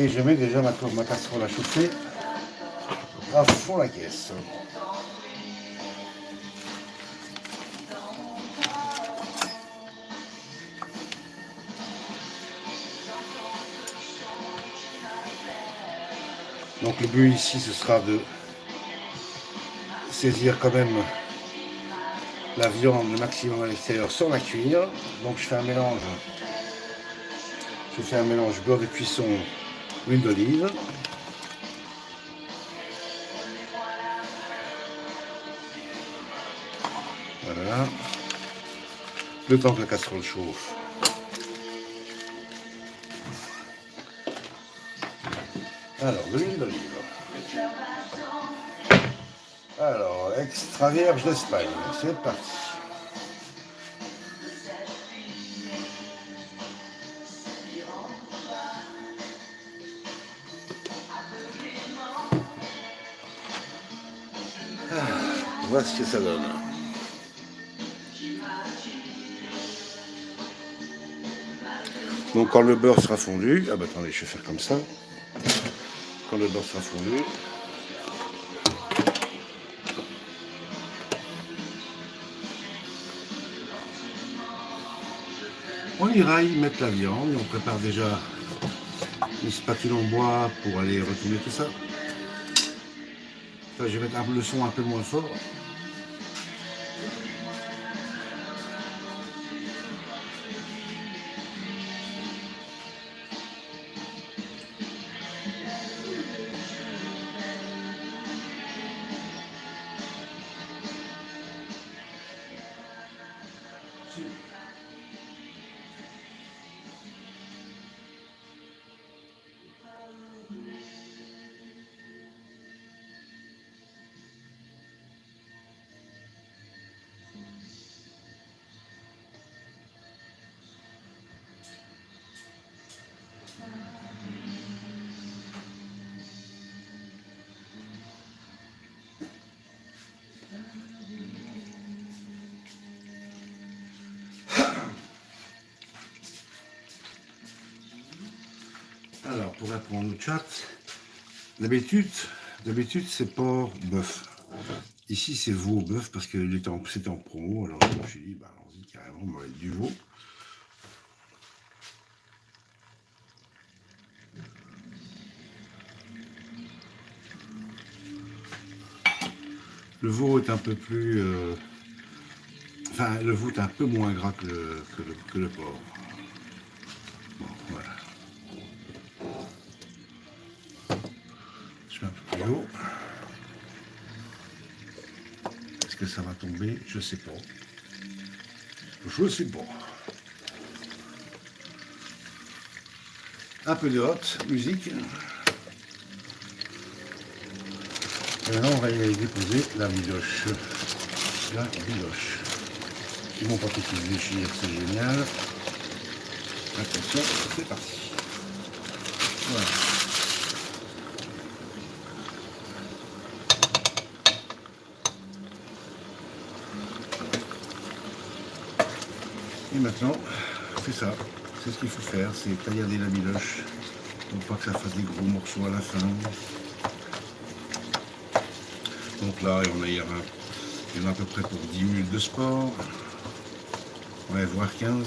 Et je mets déjà ma casserole à chauffer à fond la caisse. Donc le but ici, ce sera de saisir quand même la viande le maximum à l'extérieur sans la cuire. Donc je fais un mélange. Je fais un mélange beurre de cuisson, huile d'olive. Voilà. Le temps que la casserole chauffe. Alors, de l'huile d'olive. Alors, extra vierge d'Espagne. C'est parti. Voilà ce que ça donne. Donc quand le beurre sera fondu, ah bah attendez, je vais faire comme ça. Quand le beurre sera fondu, on ira y mettre la viande et on prépare déjà une spatule en bois pour aller retourner tout ça. Enfin, je vais mettre le son un peu moins fort. Alors, pour répondre au chat, d'habitude c'est porc bœuf. Ici, c'est veau bœuf parce que c'était en promo. Alors, je me suis dit, bah, allons-y carrément, on va mettre du veau. Le veau est un peu plus... enfin, le veau est un peu moins gras que le porc. Bon, voilà. Je mets un peu plus haut. Est-ce que ça va tomber? Je sais pas. Je sais pas. Un peu de hot, musique. Et maintenant, on va y aller déposer la bidoche. La bidoche. Ils vont pas tout se déchirer, c'est génial. Attention, c'est parti. Voilà. Et maintenant, c'est ça. C'est ce qu'il faut faire, c'est taillarder la bidoche pour pas que ça fasse des gros morceaux à la fin. Donc là, il y en a à peu près pour 10 minutes de sport. Ouais, voire 15.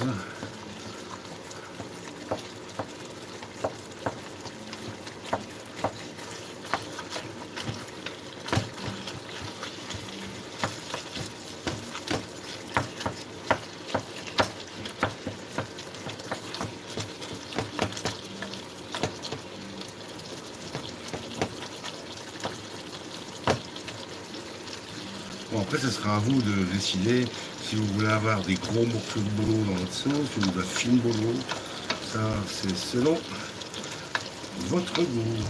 Bon, après, ce sera à vous de décider si vous voulez avoir des gros morceaux de bolo dans votre sauce ou de la fine bolo. Ça, c'est selon votre goût.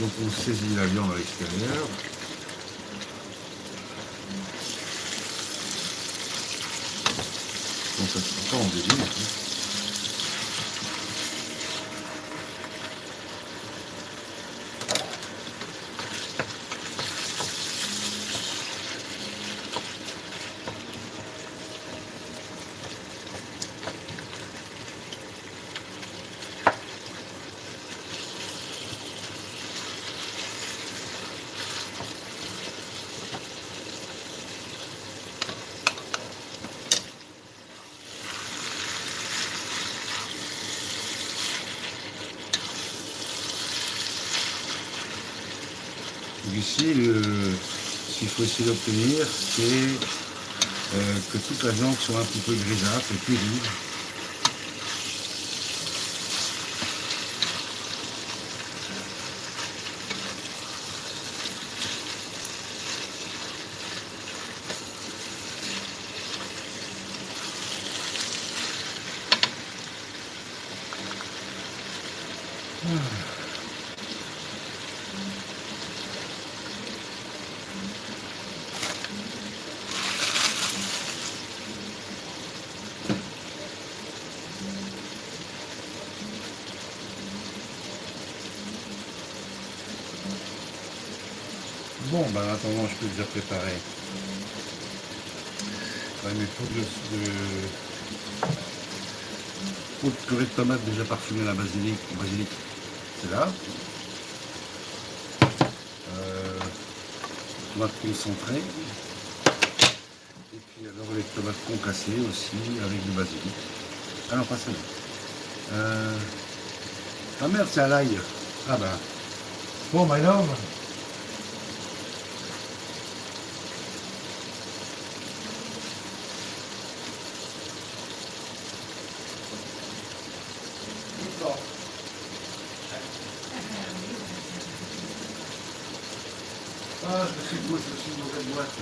Donc, on saisit la viande à l'extérieur. Donc, ça ne sera pas en début. ici, ce qu'il faut essayer d'obtenir, c'est que toute la viande soit un petit peu grisâtre et plus rouge. Bon, ben en attendant, je peux déjà préparer mes pots de purée de tomates déjà parfumées à la basilic. Basilic, c'est là. Tomates concentrées. Et puis alors les tomates concassées aussi avec du basilic. Ah non, pas celle-là. Ah merde, c'est à l'ail. Ah ben. Bon, my love. Ah, je suis une mauvaise boîte.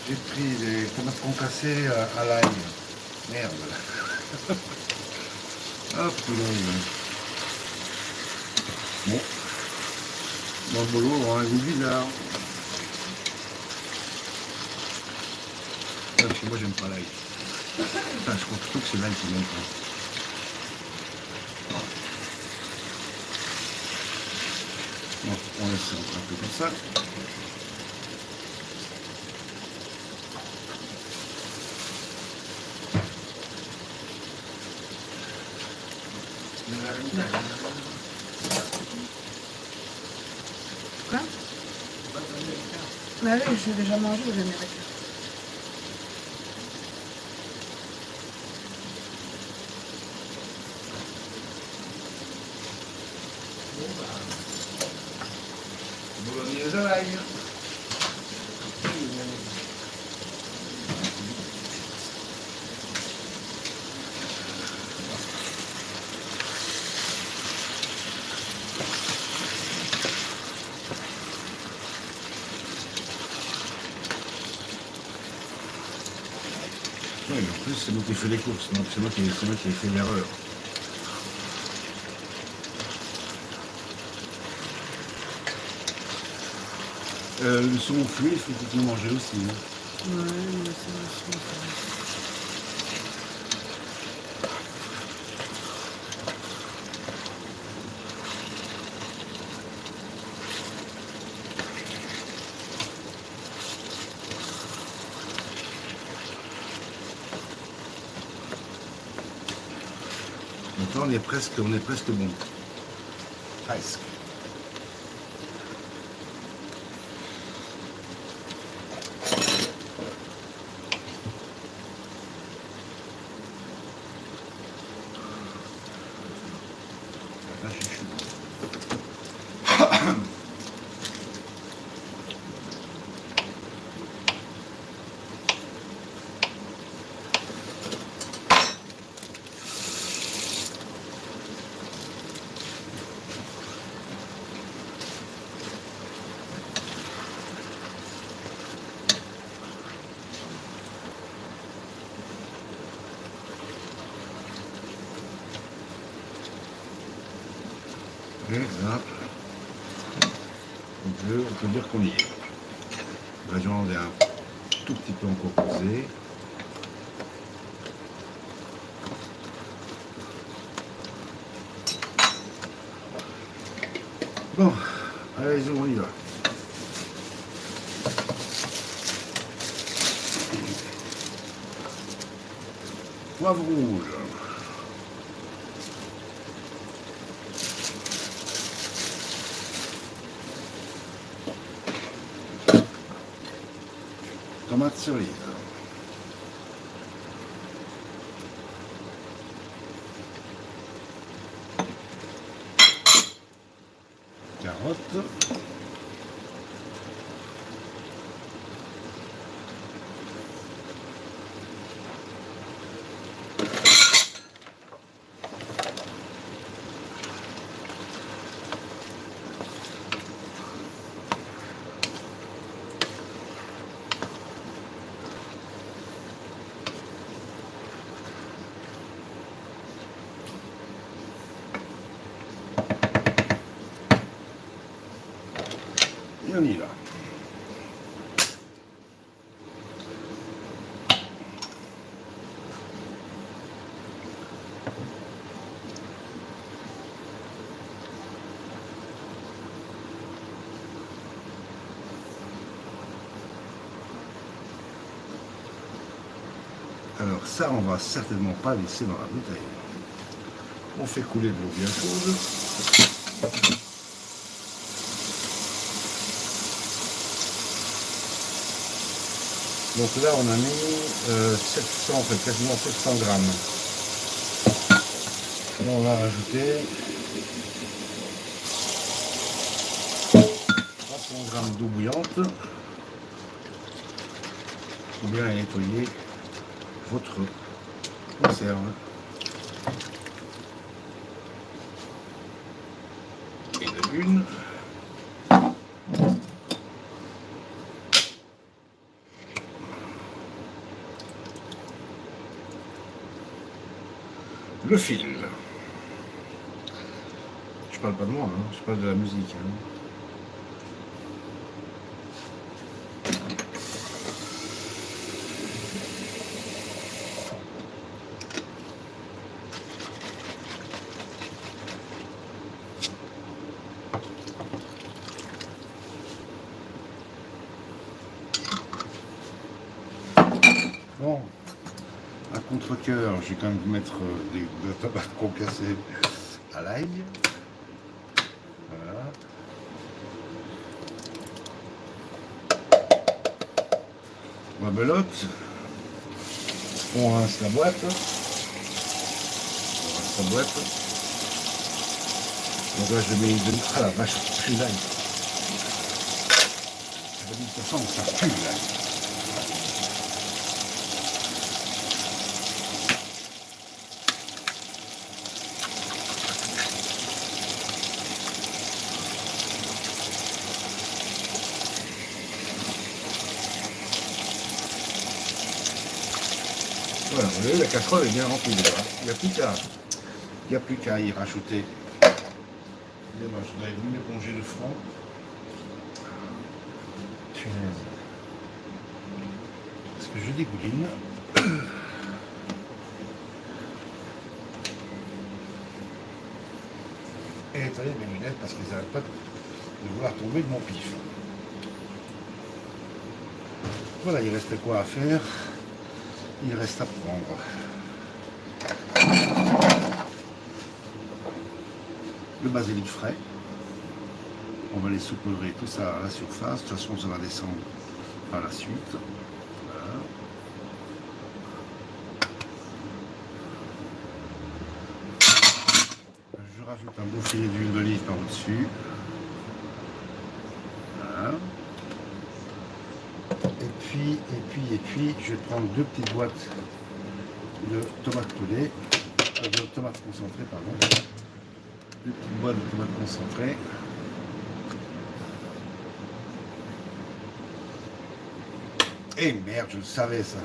J'ai pris des tomates concassées à l'ail. Merde. Ah, putain. Bon. Dans le bolo, on a un goût bizarre. Ah, parce que moi, j'aime pas l'ail. Enfin, je crois plutôt que c'est l'ail qui m'aime pas. Bon, on laisse ça un peu comme ça. Quoi? Mais oui, j'ai déjà mangé aux Américains. Bolognaise à l'ail. Oui, mais en plus, c'est moi qui fais les courses, donc c'est moi qui ai fait l'erreur. Le saumon fumé, il faut que vous mangez aussi. Hein. Ouais, mais c'est Donc là, on est presque bon. Presque. Là, je suis et là, on peut dire qu'on y est. La viande est un tout petit peu encore posée. Bon, allez, on y va. Poivre rouge. Tomate cerise. Carotte. Et on y va. Alors ça, on va certainement pas laisser dans la bouteille. On fait couler de l'eau bien chaude. Donc là, on a mis 700, enfin quasiment 700 grammes. Là, on va rajouter 300 grammes d'eau bouillante pour bien nettoyer votre conserve. Et de une. Le fil. Je parle pas de moi, hein, je parle de la musique. Hein. Bon, à contre-cœur, je vais quand même mettre des tomates concassées à l'ail. Voilà. On belote. On rince la boîte. On rince la boîte. Donc là, je mets une demi. Ah la vache, ça pue l'ail. De toute façon, ça pue l'ail. Voilà, vous voyez, la casserole est bien remplie déjà. Il n'y a plus qu'à y rajouter. Excusez-moi, je dois venir m'éponger le front. Punaise. Parce que je dégouline. Et attendez mes lunettes parce qu'ils n'arrêtent pas de vouloir tomber de mon pif. Voilà, il reste quoi à faire? Il reste à prendre le basilic frais. On va les saupoudrer tout ça à la surface. De toute façon, ça va descendre par la suite. Voilà. Je rajoute un beau filet d'huile d'olive par au-dessus. Voilà. Et puis, je vais prendre deux petites boîtes de tomates pelées, de tomates concentrées, pardon. Deux petites boîtes de tomates concentrées. Et merde, je le savais ça.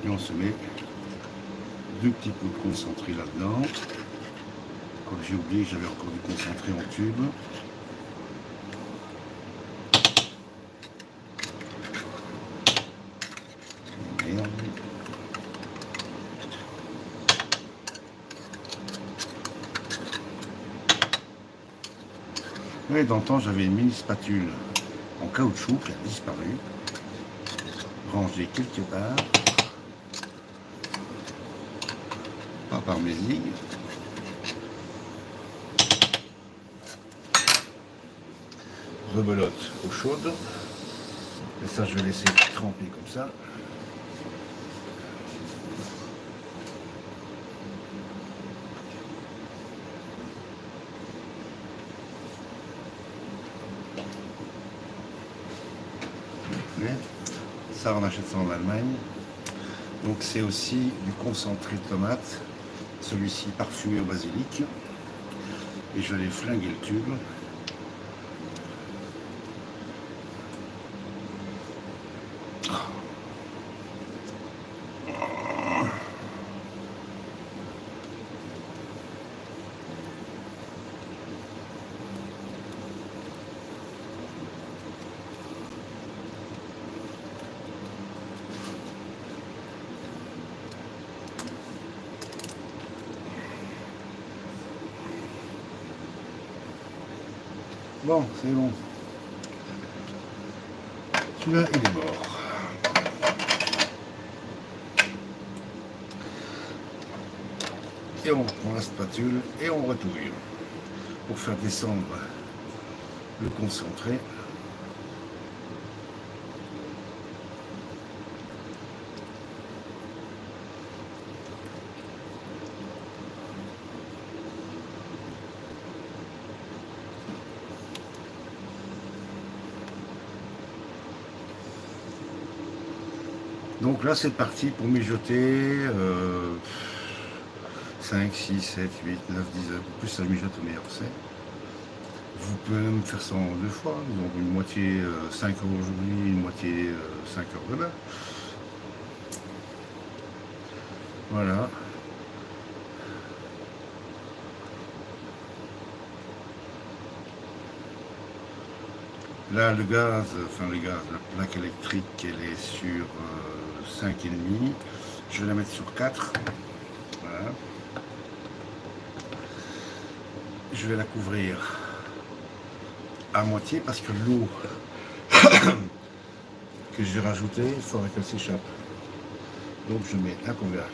Et on se met deux petits pots de concentré là-dedans. Comme j'ai oublié, j'avais encore du concentré en tube. Merde. Oui, dans le temps, j'avais une mini spatule en caoutchouc qui a disparu, rangée quelque part. Pas par mes zigues. Rebelote eau chaude. Et ça, je vais laisser tremper comme ça. Ça, on achète ça en Allemagne. Donc c'est aussi du concentré de tomate, celui-ci parfumé au basilic. Et je vais aller flinguer le tube. Bon, c'est bon. Celui-là, il est mort. Et on prend la spatule et on retouille pour faire descendre le concentré. Donc là, c'est parti pour mijoter 5, 6, 7, 8, 9, 10 heures. Plus ça mijote, au meilleur c'est. Vous pouvez même faire ça en 2 fois. Donc une moitié 5 heures aujourd'hui, une moitié 5 heures demain. Voilà. Là, le gaz, enfin le gaz, la plaque électrique, elle est sur 5,5. Je vais la mettre sur 4. Voilà. Je vais la couvrir à moitié parce que l'eau que je vais rajouter, il faudrait qu'elle s'échappe. Donc je mets un couvercle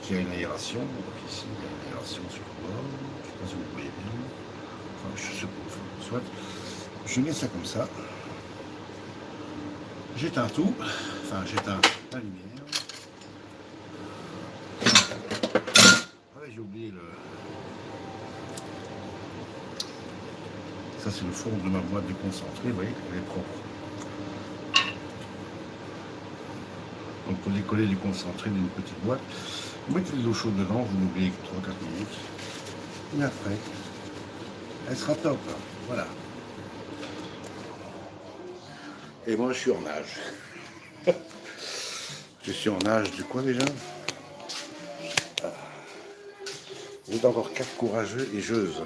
qui a une aération. Donc ici, il y a une aération sur le bord. Je ne sais pas si vous voyez bien. Enfin, je sais pas, enfin, soit. Je mets ça comme ça. J'éteins tout. Enfin, j'éteins la lumière. Ah ouais, j'ai oublié le... Ça, c'est le fond de ma boîte de concentré. Vous voyez, elle est propre. Donc, pour décoller du concentré d'une petite boîte, vous mettez de l'eau chaude dedans, vous n'oubliez que 3-4 minutes. Et après, elle sera top. Voilà. Et moi, je suis en nage. Je suis en nage de quoi déjà? Vous êtes encore 4 courageux et jeuses.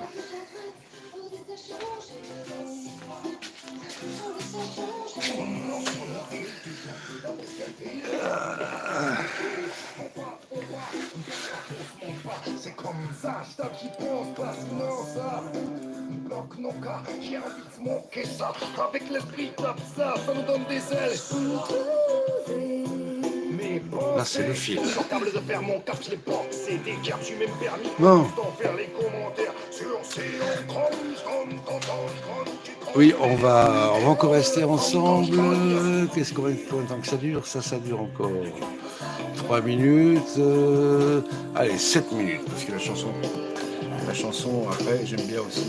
C'est comme ça, je tape, j'y pense pas, sinon ça bloque nos cas, j'ai envie de smoker ça. Avec l'esprit tape ça, ça nous donne des ailes. Mais bon, Là, c'est le fil. je suis capable de faire mon cap, je l'ai pensé, des cartes, j'ai même permis Bon. d'en faire les commentaires sur Oui, on va encore rester ensemble. Qu'est-ce combien de temps que ça dure? Ça dure encore 3 minutes. Allez, 7 minutes, parce que la chanson après, j'aime bien aussi.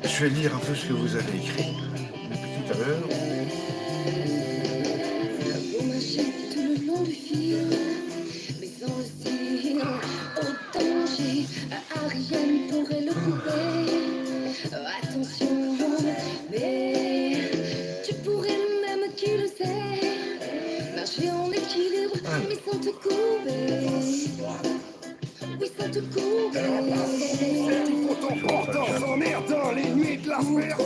Et je vais lire un peu ce que vous avez écrit depuis tout à l'heure. On m'achète tout le long du fil, mais sans le style, au danger, Ariane pourrait le couper. Attention, mais tu pourrais même, qui le sait, marcher en équilibre, mais sans te couper. Oui, sans te couper. il faut ton portant, s'emmerdant les nuits de l'affaire.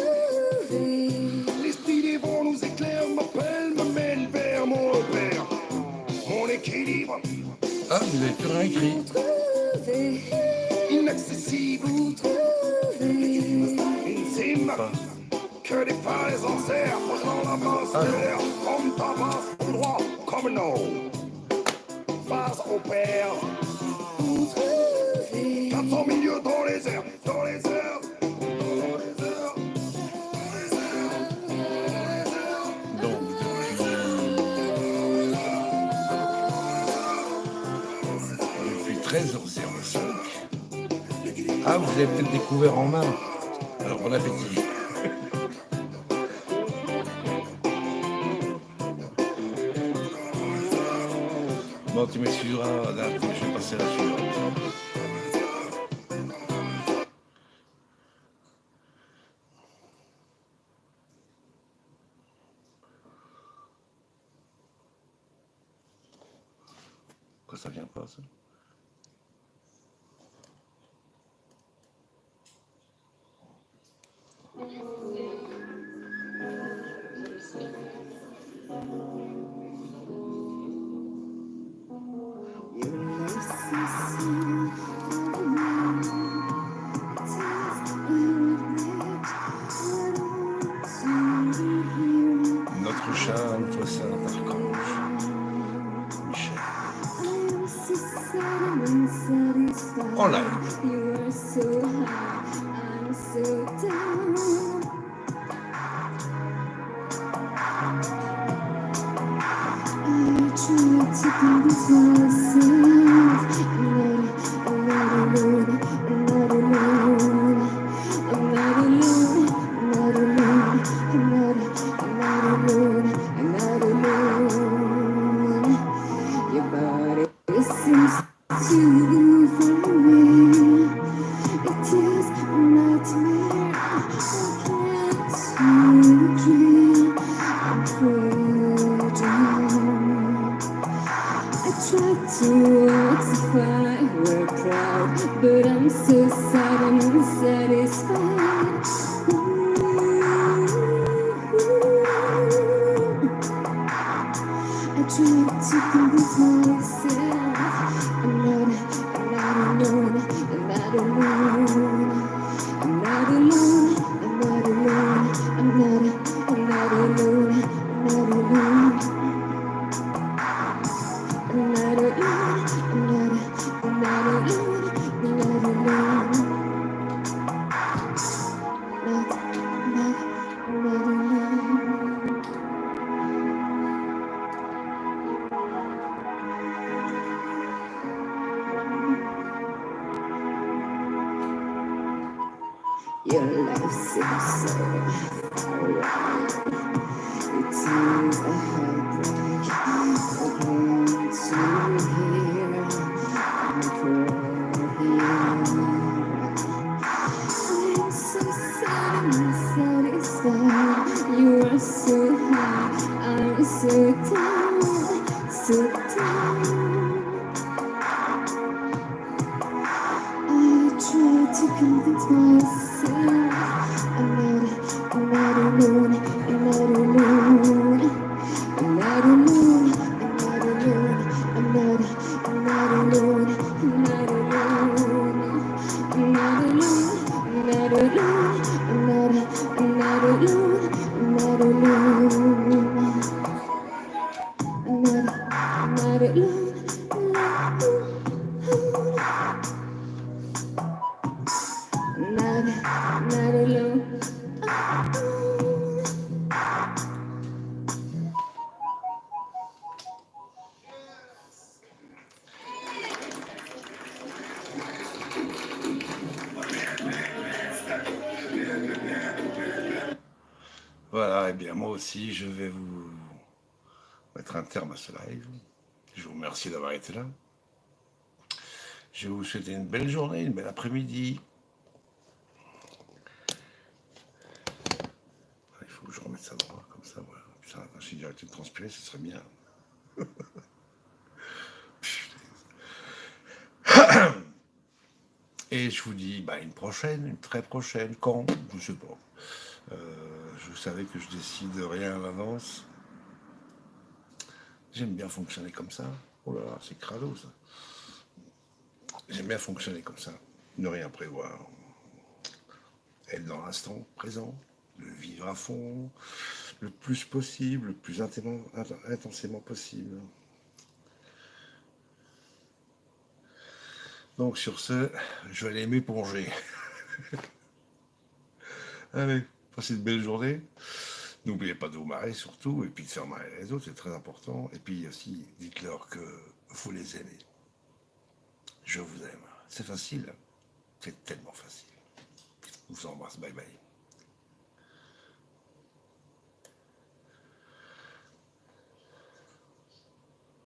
L'esprit des vents nous éclaire, m'appelle, me mène vers mon repère. Mon équilibre, Ah, vous avez plus rien écrit. inaccessible. Intime, que des falaises en serre, posant la base de l'air. Comme ta base, tout droit, comme non. Base au père. 400 milieux dans les airs, dans les airs. Donc, depuis 13h05. Ah, vous avez peut-être découvert en main. Alors, bon appétit. Bon, tu m'excuseras, là, je vais passer à la suivante. Pourquoi ça vient pas, ça? Notre chat, notre saint archange, Michel. En live. But I'm so sad and unsatisfied. I try to convince myself I'm not alone, I'm not alone, I'm not alone, I'm not alone, I'm not alone, I'm not alone, I'm not alone, I'm not alone. I'm not alone, I'm not alone. Your life seems so far away. It is a heartbreak. Again to hear I'm poor here. I'm so sad and unsatisfied. You are so high, I'm so down, so down. I try to convince myself I'm not alone, I'm not alone, I'm not alone, I'm not alone, I'm not alone, I'm not alone, I'm not alone, I'm not alone, I'm not alone, I'm not alone, I'm not alone. Not alone. Voilà, et bien moi aussi, je vais vous mettre un terme à ce live. Je vous remercie d'avoir été là. Je vais vous souhaiter une belle journée, une belle après-midi. Il faut que je remette ça droit, comme ça, voilà. Putain, si j'ai arrêté de transpirer, ce serait bien. Et je vous dis une prochaine, une très prochaine, quand, je ne sais pas. Je savais que je décide rien à l'avance. J'aime bien fonctionner comme ça. Oh là là, c'est crado ça. J'aime bien fonctionner comme ça, ne rien prévoir. Être dans l'instant présent, le vivre à fond, le plus possible, le plus intensément possible. Donc sur ce, je vais aller m'éponger. Allez, passez une belle journée. N'oubliez pas de vous marrer surtout, et puis de faire marrer les autres, c'est très important. Et puis aussi, dites-leur que vous les aimez. Je vous aime. C'est facile, c'est tellement facile. Je vous embrasse, bye bye.